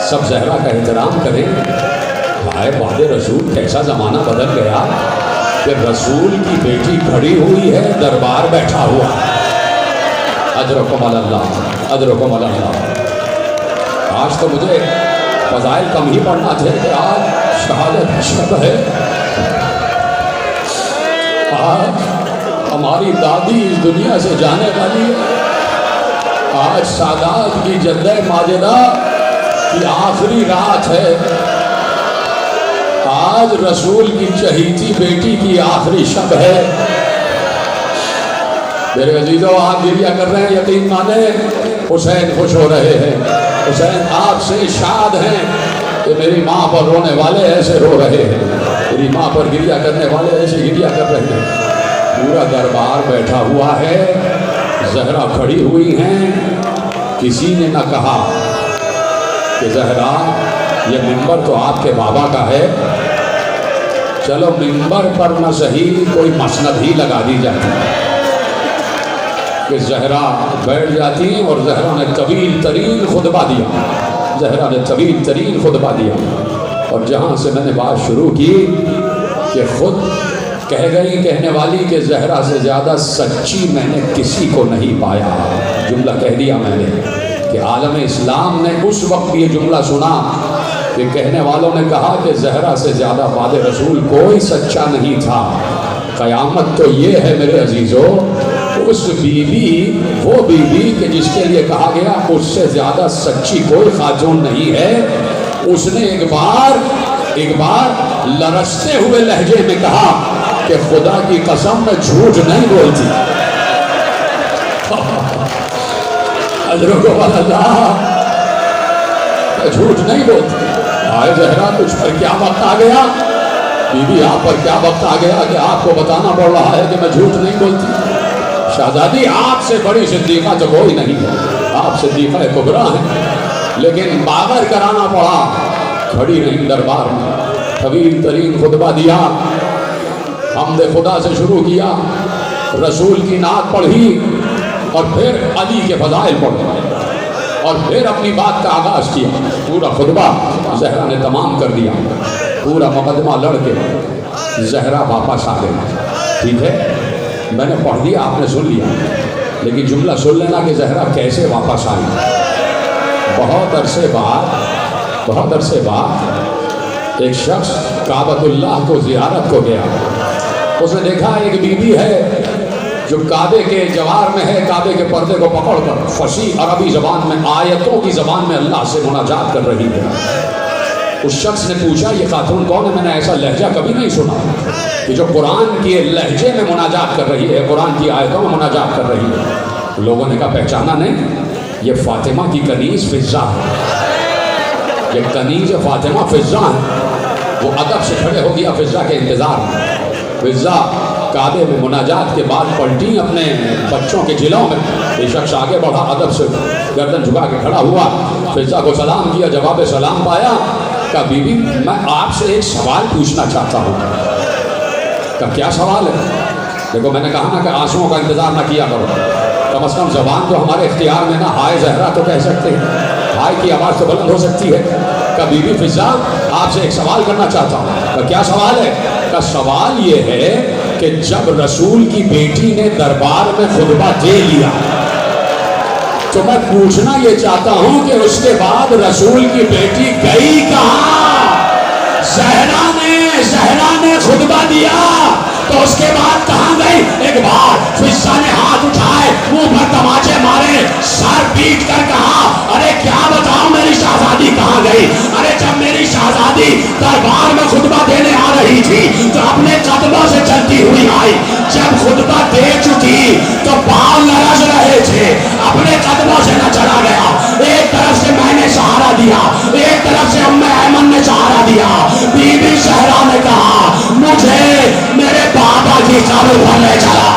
سب زہرا کا احترام کریں۔ ہائے بعد رسول کیسا زمانہ بدل گیا کہ رسول کی بیٹی کھڑی ہوئی ہے، دربار بیٹھا ہوا۔ اجرکم علی اللہ، اجرکم علی اللہ۔ آج تو مجھے فضائل کم ہی پڑھنا تھے کہ آج شہادت شب ہے، آج ہماری دادی اس دنیا سے جانے والی ہے، آج سادات کی جدہ ماجدہ کی آخری رات ہے، آج رسول کی چہیتی بیٹی کی آخری شب ہے۔ میرے عزیزوں آپ گریہ کر رہے ہیں، یقین مانیں حسین خوش ہو رہے ہیں، حسین آپ سے شاد ہیں کہ میری ماں پر رونے والے ایسے رو رہے ہیں، میری ماں پر گریہ کرنے والے ایسے گریہ کر رہے ہیں۔ پورا دربار بیٹھا ہوا ہے، زہرا کھڑی ہوئی ہیں، کسی نے نہ کہا کہ زہرا یہ منبر تو آپ کے بابا کا ہے، چلو منبر پر نہ صحیح کوئی مسند ہی لگا دی جاتی کہ زہرا بیٹھ جاتی، اور زہرا نے طویل ترین خطبہ دیا، زہرا نے طویل ترین خطبہ دیا۔ اور جہاں سے میں نے بات شروع کی کہ خود کہہ گئی کہنے والی کہ زہرا سے زیادہ سچی میں نے کسی کو نہیں پایا، جملہ کہہ دیا میں نے کہ عالم اسلام نے اس وقت یہ جملہ سنا کہ کہنے والوں نے کہا کہ زہرا سے زیادہ بعد رسول کوئی سچا نہیں تھا۔ قیامت تو یہ ہے میرے عزیزو، اس بی بی، وہ بی بی کہ جس کے لیے کہا گیا اس سے زیادہ سچی کوئی خاتون نہیں ہے، اس نے ایک بار لرزتے ہوئے لہجے میں کہا کہ خدا کی قسم میں جھوٹ نہیں بولتی۔ اجرکم اللہ، میں جھوٹ نہیں بولتی۔ آئے زہرا تجھ پر کیا وقت آ گیا، بی بی آپ پر کیا وقت آ گیا کہ آپ کو بتانا پڑ رہا ہے کہ میں جھوٹ نہیں بولتی؟ شہزادی آپ سے بڑی صدیقہ تو کوئی نہیں ہے، آپ صدیقہ کبریٰ ہیں، لیکن باور کرانا پڑا، کھڑی رہی دربار میں، طویل ترین خطبہ دیا، حمد خدا سے شروع کیا، رسول کی نعت پڑھی، اور پھر علی کے فضائل پڑھے، اور پھر اپنی بات کا آغاز کیا۔ پورا خطبہ زہرا نے تمام کر دیا، پورا مقدمہ لڑ کے زہرا واپس آ گئی۔ ٹھیک ہے، میں نے پڑھ دیا، آپ نے سن لیا، لیکن جملہ سن لینا کہ زہرا کیسے واپس آئی۔ بہت عرصے بعد ایک شخص کعبۃ کو زیارت کو گیا. اس نے دیکھا ایک بیوی ہے جو کعبے کے جوار میں ہے, کعبے کے پردے کو پکڑ کر فصیح عربی زبان میں, آیتوں کی زبان میں اللہ سے مناجات کر رہی ہے. اس شخص نے پوچھا یہ خاتون کون ہے؟ میں نے ایسا لہجہ کبھی نہیں سنا کہ جو قرآن کے لہجے میں مناجات کر رہی ہے, قرآن کی آیتوں میں مناجات کر رہی ہے. لوگوں نے کہا پہچانا نہیں, یہ فاطمہ کی کنیز فضہ ہے, یہ کنیز فاطمہ فضہ ہے. وہ ادب سے کھڑے ہو گیا فضہ کے انتظار میں. فضہ کعبے میں مناجات کے بعد پلٹی اپنے بچوں کے جلوں میں. یہ شخص آگے بڑھا, ادب سے گردن جھکا کے کھڑا ہوا, فضہ کو سلام کیا, جواب سلام پایا. کہا بی بی میں آپ سے ایک سوال پوچھنا چاہتا ہوں. کہا کیا سوال ہے؟ دیکھو میں نے کہا نا کہ آنسوؤں کا انتظار نہ کیا کرو, کم از کم زبان تو ہمارے اختیار میں نا ہائے زہرا تو کہہ سکتے ہیں, ہائے کی آواز تو بلند ہو سکتی ہے. کہا بی بی فضہ آپ سے ایک سوال کرنا چاہتا ہوں. کہا کیا سوال ہے؟ کہا سوال یہ ہے کہ جب رسول کی بیٹی نے دربار میں خطبہ دے لیا تو میں پوچھنا یہ چاہتا ہوں کہ اس کے بعد رسول کی بیٹی گئی کہاں؟ زہرا نے خطبہ دیا تو اس کے بعد کہاں گئی؟ ایک بار فضہ نے ہاتھ اٹھائے, منہ پر تماچے مارے, سر پیٹ کر کہا ارے کیا بتاؤں میری شہزادی کہاں گئی؟ ارے جب میری شہزادی دربار میں خطبہ دینے آ رہی تھی تو اپنے قدموں سے چلتی ہوئی آئی, جب خطبہ دے چکی تو پاؤں لرز رہے تھے, اپنے قدموں سے نہ چلا گیا. ایک طرف سے میں نے سہارا دیا, ایک طرف سے ام ایمن نے سہارا دیا. بی بی زہرا نے کہا مجھے میرے بابا کی قبر پر لے چلا,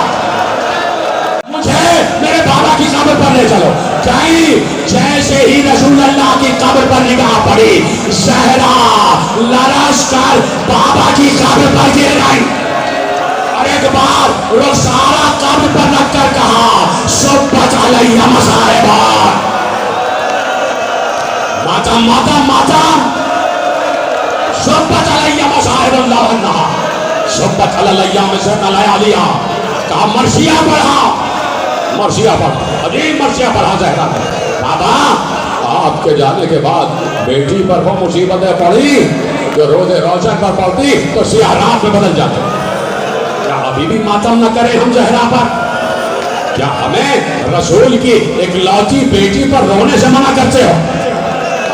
مجھے میرے بابا کی قبر پر لے چلو. جیسے ہی رسول اللہ کی قبر پر نگاہ پڑی, زہرا لرز کر بابا کی قبر پر گر گئی. اور ایک بار رخسارہ قبر پر رکھ کر کہا صبت علیہ مصائبہ, ماتم ماتم ماتم, صبت علیہ مصائب اللہ عنہ, صبت علیہ مصائب اللہ. کہا مرثیہ پڑھا, مرثیہ پڑھا, عجیب مرثیہ پڑھا زہرا نے. بابا آپ کے جانے کے بعد بیٹی پر وہ مصیبتیں پڑی جو روز روشن پر پڑتی تو سیاہ رات میں بدل جاتے. کیا ابھی بھی ماتم نہ کریں ہم زہرا پر؟ کیا ہمیں رسول کی ایک لوتی بیٹی پر رونے سے منع کرتے ہو؟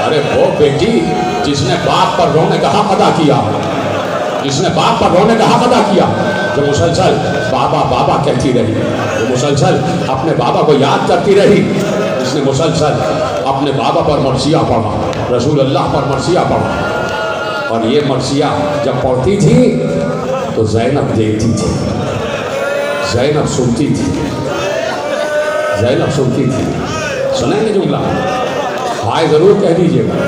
ارے وہ بیٹی جس نے باپ پر رونے کا حق ادا کیا, جس نے باپ پر رونے کا حق ادا کیا, جو مسلسل بابا بابا کہتی رہی, جو مسلسل اپنے بابا کو یاد کرتی رہی, جس نے مسلسل اپنے بابا پر مرثیہ پڑھا, رسول اللہ پر مرثیہ پڑھا. اور یہ مرثیہ جب پڑھتی تھی تو زینب دیکھتی تھی, زینب سنتی تھی, زینب سنتی تھی. سنیں گے جملہ؟ ہائے ضرور کہہ دیجیے گا.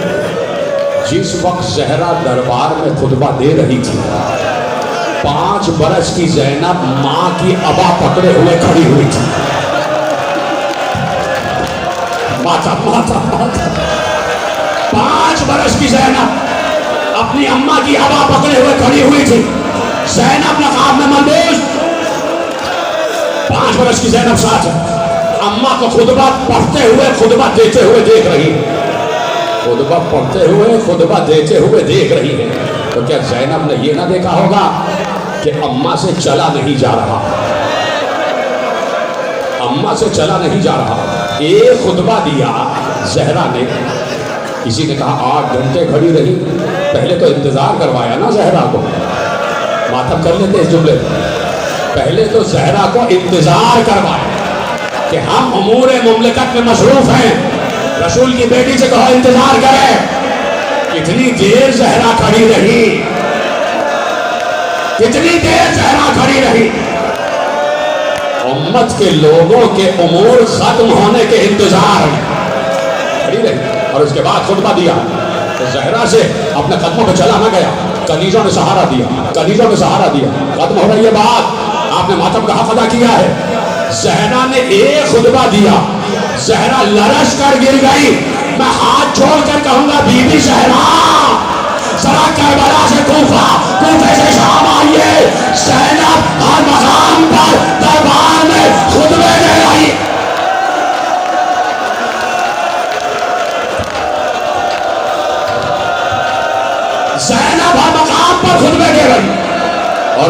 جس وقت زہرا دربار میں خطبہ دے رہی تھی, 5 برس کی زینب ماں کی ابا پکڑے ہوئے کھڑی ہوئی تھی. ماتا ماتا ماتا 5 برس کی زینب اپنی اماں کی ابا پکڑے ہوئے کھڑی ہوئی تھی. زینب نقاب میں ملبوس, 5 برس کی زینب ساتھ ہے, اماں کو خطبہ پڑھتے ہوئے خطبہ دیتے ہوئے دیکھ رہی ہے, خطبہ پڑھتے ہوئے خطبہ دیتے ہوئے دیکھ رہی ہے. تو کیا زینب نے یہ نہ دیکھا ہوگا کہ اماں سے چلا نہیں جا رہا, اماں سے چلا نہیں جا رہا. ایک خطبہ دیا زہرا نے, کسی نے کہا 8 گھنٹے کھڑی رہی. پہلے تو انتظار کروایا نا زہرا کو, ماتم کر لیتے اس جملے, پہلے تو زہرا کو انتظار کروایا کہ ہم امور مملکت میں مصروف ہیں, رسول کی بیٹی سے کہو انتظار کرے. کتنی دیر زہرا کھڑی رہی, کتنی دیر زہرا کھڑی رہی. امت کے لوگوں کے امور ختم ہونے کے انتظار کھڑی رہی. اور اس کے بعد خطبہ دیا تو زہرا سے اپنے قدموں پہ چلا نہ گیا, کنیزوں نے سہارا دیا, کنیزوں نے سہارا دیا. ختم ہو رہی ہے بات, آپ نے ماتم کا حق ادا کیا ہے. زہرا نے ایک خطبہ دیا, زہرا لرز کر گر گئی. میں ہاتھ چھوڑ کر کہوں گا بی بی زہرا ذرا کربلا سے کوفہ, کوفے سے شام آئیے. زینب ہر مقام پر دربار میں خطبے دے رہی. زینب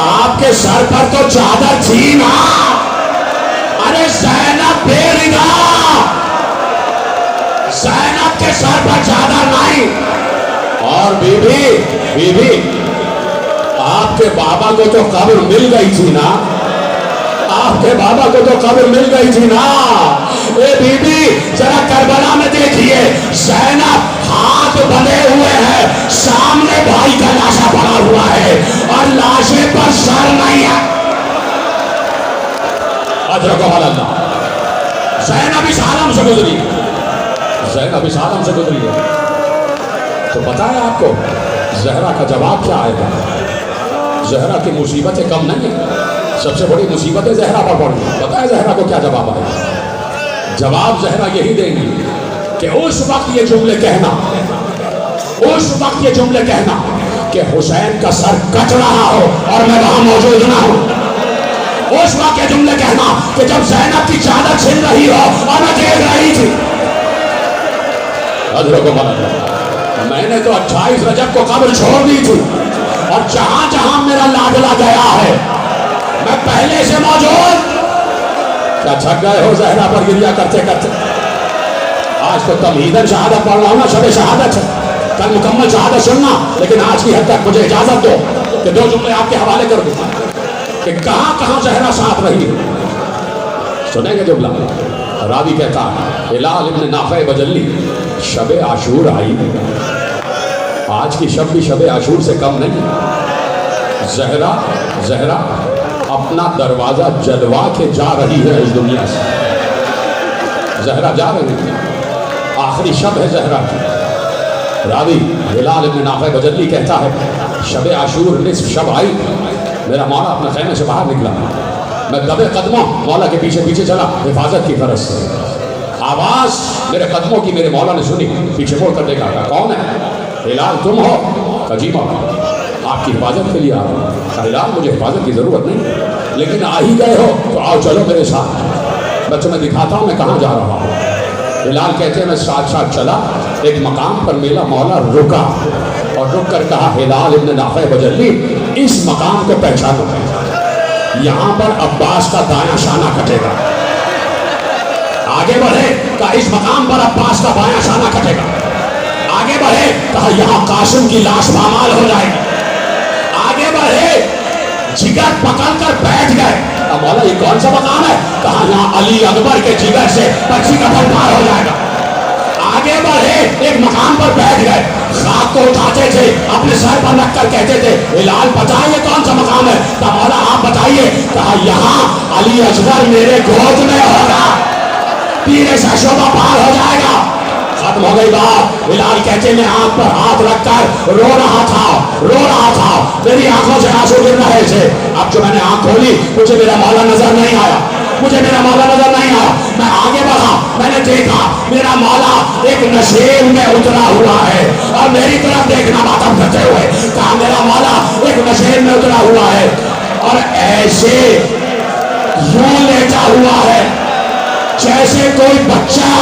آپ کے سر پر تو چادر تھی نا. ارے زینب بیرگا, زینب کے سر پر چادر نہیں. اور بیوی آپ کے بابا کو تو قبر مل گئی تھی نا, آپ کے بابا کو تو قبر مل گئی تھی نا. اے بیوی ذرا کربلا میں دیکھیے, زینب ہاتھ بندھے ہوئے ہیں, سامنے بھائی کا لاشا پڑا ہوا ہے اور لاشے پر سر نہیں ہے. ادرکو اللہ, زینب اس عالم سے گزری, زینب اس عالم سے گزری ہے. تو پتا ہے آپ کو زہرا کا جواب کیا آئے گا؟ زہرا کی مصیبتیں کم نہیں ہیں, سب سے بڑی مصیبتیں زہرا پر پڑی. پتا ہے زہرا کو کیا جواب آئے گا؟ جواب زہرا یہی دیں گی کہ اس وقت یہ جملے کہنا, اس وقت یہ جملے کہنا کہ حسین کا سر کٹ رہا ہو اور میں وہاں موجود نہ ہوں. اس وقت یہ جملے کہنا کہ جب زینب کی چادر چھن رہی ہو اور میں دیکھ رہی تھی. حضرت کو مانا میں نے تو 28 رجب کو قبر چھوڑ دی تھی, اور جہاں جہاں میرا لاڈلا گیا ہے میں پہلے سے موجود. کیا تھک گئے ہو زہرا پر گریا کرتے کرتے؟ آج تو تمہیدن شہادت پڑھ رہا ہوں نا, شب شہادت ہے, کل مکمل شہادت سننا, لیکن آج کی حد تک مجھے اجازت دو کہ 2 جملے آپ کے حوالے کر دوں کہ کہاں کہاں زہرا ساتھ رہی ہے. سنیں گے جملہ؟ راوی کہتا ہے ہلال ابن نافع بجلی شب عاشور آئی, آج کی شب بھی شب عاشور سے کم نہیں. زہرا اپنا دروازہ جلوا کے جا رہی ہے اس دنیا سے. زہرا جا رہی ہے, آخری شب ہے زہرا کی. راوی ہلال ابن نافع بجلی کہتا ہے شب عاشور نصف شب آئی, میرا مولا اپنے خیمے سے باہر نکلا, میں دبے قدموں مولا کے پیچھے پیچھے چلا حفاظت کی غرض سے. آواز میرے قدموں کی میرے مولا نے سنی, پیچھے مڑ کر دیکھا, کون ہے؟ ہلال تم ہو؟ جی مولا آپ کی حفاظت کے لیے آ رہا ہوں. ہلال مجھے حفاظت کی ضرورت نہیں, لیکن آ ہی گئے ہو تو آؤ چلو میرے ساتھ, میں تمہیں دکھاتا ہوں میں کہاں جا رہا ہوں. ہلال کہتے ہیں میں ساتھ ساتھ چلا, ایک مقام پر میرا مولا رکا اور رک کر کہا ہلال ابن نافع بجلی اس مقام کو پہچانو, یہاں پر عباس کا دایاں شانہ کٹے گا. آگے بڑھے کہا اس مقام پر عباس کا بایاں شانہ کٹے گا. آگے بڑھے کہا یہاں قاسم کی لاش پامال ہو جائے گی. آگے بڑھے جگر پکڑ کر بیٹھ گئے. اب مولا یہ کون سا مقام ہے؟ کہا یہاں علی اکبر کے جگر سے پرچی کا پھل پار ہو جائے گا. آگے بڑھے ایک مقام پر بیٹھ گئے, خاک کو اٹھاتے تھے اپنے سر پر رکھ کر کہتے تھے ہلال بتائیں یہ کون سا مقام ہے؟ کہا مولا آپ بتائیے. کہا یہاں علی اصغر میرے گود میں ہوگا, پیرے سے شعبہ پار ہو جائے گا. ختم ہو گئی بات. ہلال کہتے میں آنکھ پر ہاتھ رکھ کر رو رہا تھا, میری آنکھوں سے آنسو گر رہے تھے. اب جو میں نے آنکھ کھولی مجھے میرا مولا نظر نہیں آیا, میں آگے بڑھا, میں نے دیکھا میرا مولا ایک نشیب میں اترا ہوا ہے اور میری طرف دیکھنا ماتم کرتے ہوئے. کہا میرا مولا ایک نشیب میں اترا ہوا ہے اور ایسے یوں لیٹا ہوا ہے جیسے کوئی بچہ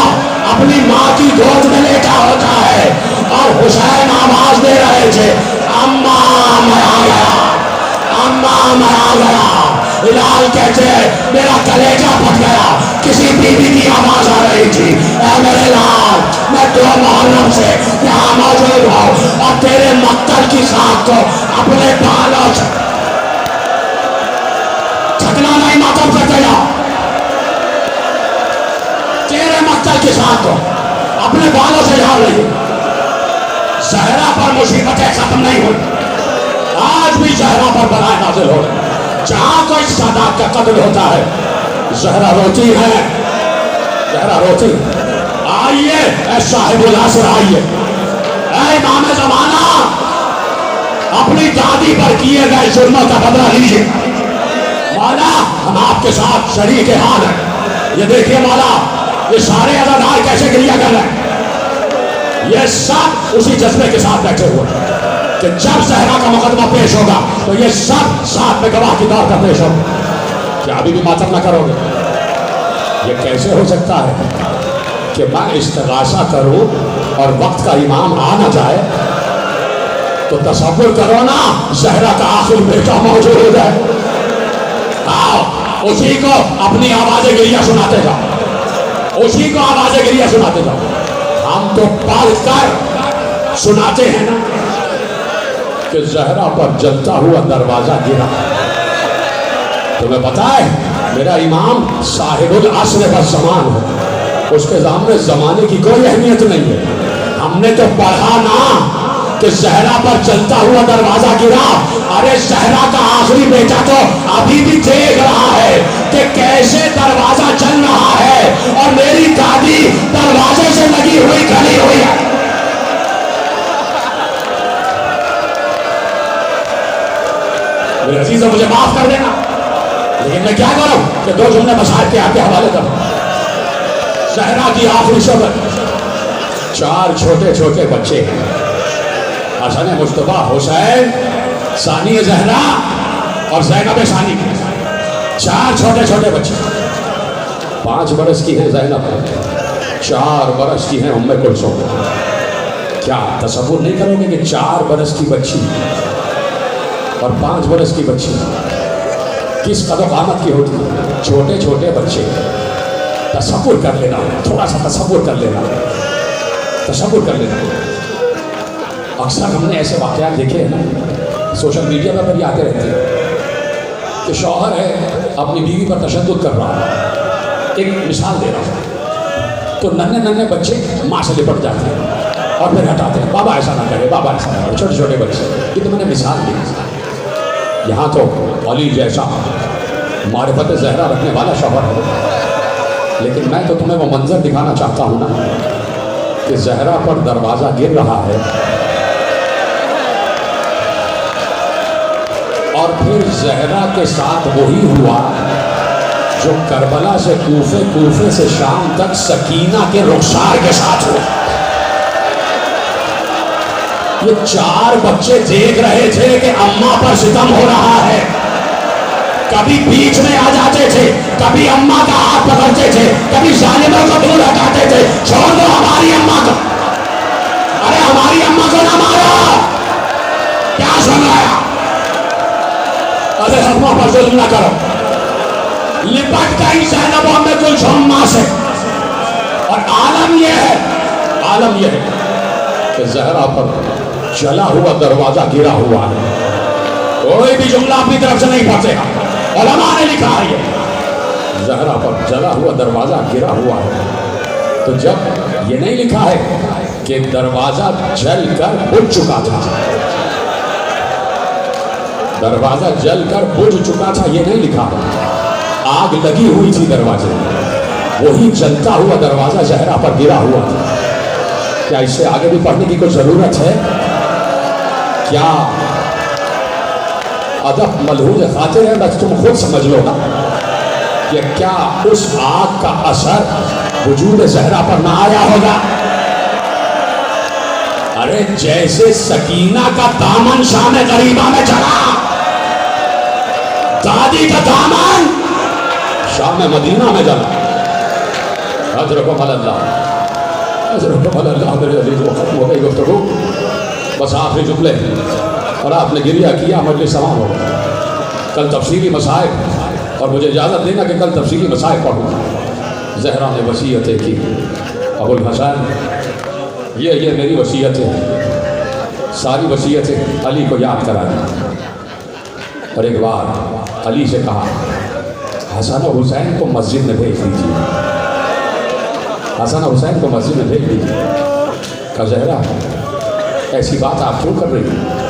اپنی ماں کی گود میں لیٹا ہوتا ہے. اور حسین آواز دے رہے تھے اماں میں آ گیا, اماں میں آ گیا. ہلال کہتے ہیں میرا کلیجہ پھٹ گیا, کسی بیوی کی آواز آ رہی تھی اے میرے لال میں 2 محرم سے یہاں موجود ہوں اور تیرے مقتل کی خاک کو اپنے بالوں سے تھکنا نہیں, ماتم کرتے جاؤ. تیرے مقتل کی خاک کو اپنے بالوں سے جھاڑ رہی. زہرا پر مصیبتیں ختم نہیں ہوئی, آج بھی زہرا پر بلائیں نازل ہو رہی. جہاں کوئی سادات کا قتل ہوتا ہے زہرا روتی ہے, زہرا روتی. آئیے اے صاحب العصر, آئیے اے امام زمانہ, اپنی دادی پر کیے گئے ظلموں کا بدلہ لیجیے. مولا ہم آپ کے ساتھ شریک حال ہیں. یہ دیکھیے مولا یہ سارے عزادار کیسے گریہ کر رہے ہیں, یہ سب اسی جذبے کے ساتھ بیٹھے ہوئے کہ جب زہرا کا مقدمہ پیش ہوگا تو یہ سب ساتھ میں گواہ کی طور پر پیش ہوگا. کیا ابھی بھی ماتم نہ کرو گے؟ یہ کیسے ہو سکتا ہے کہ میں استغاثہ کروں اور وقت کا امام آ نہ جائے؟ تو تصور کرو نا زہرا کا آخری بیٹا موجود ہو جائے. آؤ اسی کو اپنی آواز گریہ سناتے جاؤ, اسی کو آواز گریہ سناتے جاؤ. ہم تو پڑھ کر سناتے ہیں نا کہ زہرا پر جلتا ہوا دروازہ گرا. تمہیں پتا ہے میرا امام صاحب العصر والزمان ہے, اس کے سامنے زمانے کی کوئی اہمیت نہیں ہے. ہم نے تو پڑھا نا کہ زہرا پر چلتا ہوا دروازہ گرا. ارے زہرا کا آخری بیٹا تو ابھی بھی دیکھ رہا ہے کہ کیسے دروازہ چل رہا ہے, اور میری دادی دروازے سے لگی ہوئی کھڑی ہوئی ہے. میرے عزیزوں مجھے معاف کر دینا, لیکن میں کیا کروں کہ دو جملے مشاہد کے آپ کے حوالے کروں. زہرا کی آخری شب, 4 چھوٹے چھوٹے بچے ہیں, حسن مصطفیٰ, حسین, ثانی زہرا اور زینب ثانی. 4 چھوٹے چھوٹے بچے. 5 برس کی ہیں زینب, 4 برس کی ہیں ام کلثوم. کیا تصور نہیں کرو گے کہ 4 برس کی بچی اور 5 برس کی بچی کس قدر قامت کی ہوتی ہے. چھوٹے چھوٹے بچے, تصور کر لینا, تھوڑا سا تصور کر لینا, تصور کر لینا. اکثر ہم نے ایسے واقعات دیکھے ہیں نا, سوشل میڈیا پر بھی آتے رہتے ہیں کہ شوہر ہے اپنی بیوی پر تشدد کر رہا ہے. ایک مثال دے رہا ہوں, تو ننھے ننھے بچے ماں سے لپٹ جاتے ہیں اور پھر ہٹاتے ہیں, بابا ایسا نہ کرے, بابا ایسا نہ کرے. چھوٹے چھوٹے بچے, یہ تو میں نے مثال دی. یہاں تو علی جیسا معرفت زہرا رکھنے والا شوہر ہے, لیکن میں تو تمہیں وہ منظر دکھانا چاہتا ہوں نا کہ زہرا پر دروازہ گر رہا ہے, اور پھر زہرا کے ساتھ وہی ہوا جو کربلا سے کوفے, کوفے سے شام تک سکینہ کے رخسار کے ساتھ ہوا. یہ 4 بچے دیکھ رہے تھے کہ اماں پر ستم ہو رہا ہے. کبھی بیچ میں آ جاتے تھے, کبھی اماں کا ہاتھ پکڑتے تھے, کبھی ظالموں کو دور ہٹاتے تھے. چھوڑ دو ہماری اماں کو, ارے ہماری اماں کو نہ مارو, کیا سن رہا, ارے ہموں پر ظلم نہ کرو. لپٹ گئی زینب ام کلثوم ماں سے, اور عالم یہ ہے کہ زہرا پر چلا ہوا دروازہ گرا ہوا ہے. کوئی بھی جملہ اپنی طرف سے نہیں پڑھتے, علماء نے لکھا ہے یہ زہرا پر چلا ہوا دروازہ گرا ہوا ہے. تو جب یہ نہیں لکھا ہے کہ دروازہ جل کر بجھ چکا تھا, دروازہ جل کر بجھ چکا تھا, یہ نہیں لکھا ہے. آگ لگی ہوئی تھی دروازے میں, وہی جلتا ہوا دروازہ زہرا پر گرا ہوا تھا. کیا اس سے آگے بھی پڑھنے کی کوئی ضرورت ہے؟ کیا ادب ملحوظ خاطر ہے, بس تم خود سمجھ لو نا کہ کیا اس آگ کا اثر وجود زہرا پر نہ آیا ہوگا. ارے جیسے سکینہ کا دامن شام غریبہ میں چڑھا, دادی کا دامن شام مدینہ میں جلا. حضرکم اللہ, حضرکم اللہ. میرے عزیز وہ ختم ہو گئی گفتگو, بس آخری جملے, اور آپ نے گریہ کیا, مجلس تمام ہو گیا. کل تفصیلی مسائل, اور مجھے اجازت دینا کہ کل تفصیلی مسائل پڑھوں. زہرا نے وصیتیں کی, ابو الحسن یہ میری وصیتیں ہیں, ساری وصیتیں علی کو یاد کرائیں. اور ایک بار علی سے کہا حسن و حسین کو مسجد میں بھیج دیجیے, حسن و حسین کو مسجد میں بھیج دیجیے. کہا زہرا ایسی بات آپ کیوں کر رہی ہیں؟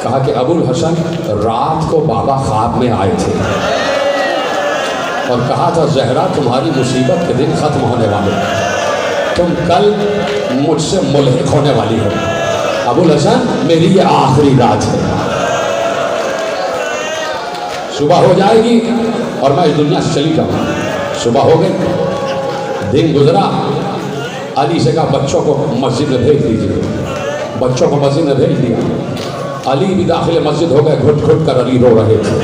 کہا کہ ابو الحسن رات کو بابا خواب میں آئے تھے اور کہا تھا زہرا تمہاری مصیبت کے دن ختم ہونے والے, تم کل مجھ سے ملحق ہونے والی ہو. ابو الحسن میری یہ آخری رات ہے, صبح ہو جائے گی اور میں اس دنیا سے چلی جاؤں. صبح ہو گئی, دن گزرا, علی سے کہا بچوں کو مسجد میں بھیج دیجیے. بچوں کو مسجد میں بھیج دیا. علی بھی داخل مسجد ہو گئے, گھٹ گھٹ کر علی رو رہے تھے,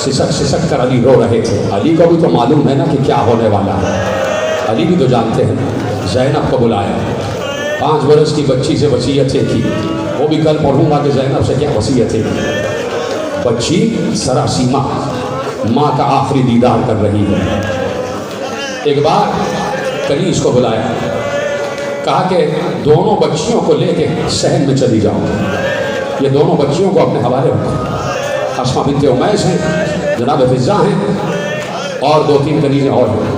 سسک سسک کر علی رو رہے تھے. علی کو بھی تو معلوم ہے نا کہ کیا ہونے والا ہے, علی بھی تو جانتے ہیں. زینب کو بلایا, 5 برس کی بچی سے وصیتیں کی, وہ بھی کل پڑھوں گا کہ زینب سے کیا وصیت ہے. بچی سراسیمہ ماں کا آخری دیدار کر رہی ہے. ایک بار کنیز کو بلایا, کہا کہ دونوں بچیوں کو لے کے صحن میں چلی جاؤ. یہ دونوں بچیوں کو اپنے حوالے رکھو. اسما بنت امیس ہیں, جناب فضہ ہیں, اور 2-3 کنیزیں اور ہیں.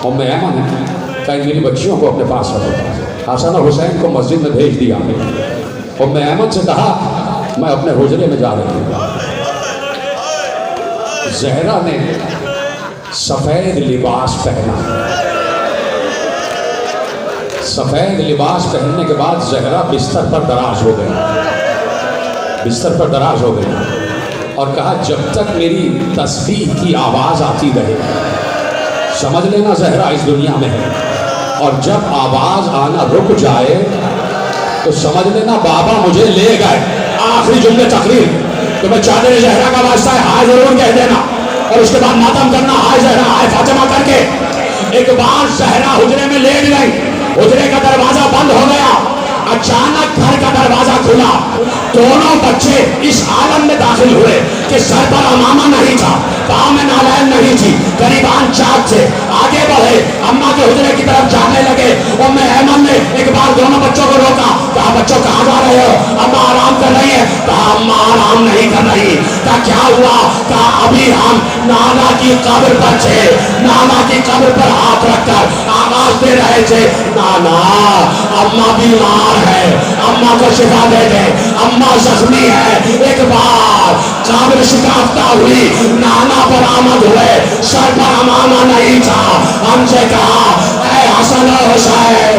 ام ایمن ہیں. کہ میری بچیوں کو اپنے پاس رکھو. حسن اور حسین کو مسجد میں بھیج دیا. ام ایمن سے کہا میں اپنے حجرے میں جا رہی ہوں. زہرا نے سفید لباس پہنا. سفید لباس پہننے کے بعد زہرا بستر پر دراز ہو گئی اور کہا جب تک میری تسبیح کی آواز آتی رہے سمجھ لینا زہرا اس دنیا میں ہے, اور جب آواز آنا رک جائے تو سمجھ لینا بابا مجھے لے گئے. آخری جملے تقریر تو میں چادر زہرا کا واسطہ ہے ہائے ضرور کہہ دینا, اور اس کے بعد ماتم کرنا ہائے زہرا ہائے فاطمہ کر کے. ایک بار زہرا حجرے میں لیٹ گئی, حجرے کا دروازہ بند ہو گیا, اچانک گھر کا دروازہ کھلا. دونوں بچے اس عالم میں داخل ہوئے کہ سر پر امامہ نہیں تھا, پاؤں میں نالین نہیں تھی, قریبان چاک تھے. آگے بڑھے, اماں کے حجرے کی طرف جانے لگے. ام ایمن نے ایک بار دونوں بچوں کو روکا, کہا بچوں کہاں جا رہے ہو؟ اماں آرام کر رہی ہے. کہا اماں آرام نہیں کر رہی. کہا کیا ہوا؟ کہا ابھی ہم نانا کی قبر پر تھے, نانا کی قبر پر ہاتھ رکھ کر آواز دے رہے تھے نانا اماں بیمار ہے, اماں کو شفا دے دے, اماں زخمی ہے. ایک بار قبر شکافتہ ہوئی, نانا پر آمد ہوئے, سر پر امامہ نہیں تھا. ہم سے کہا اے حسن و حسین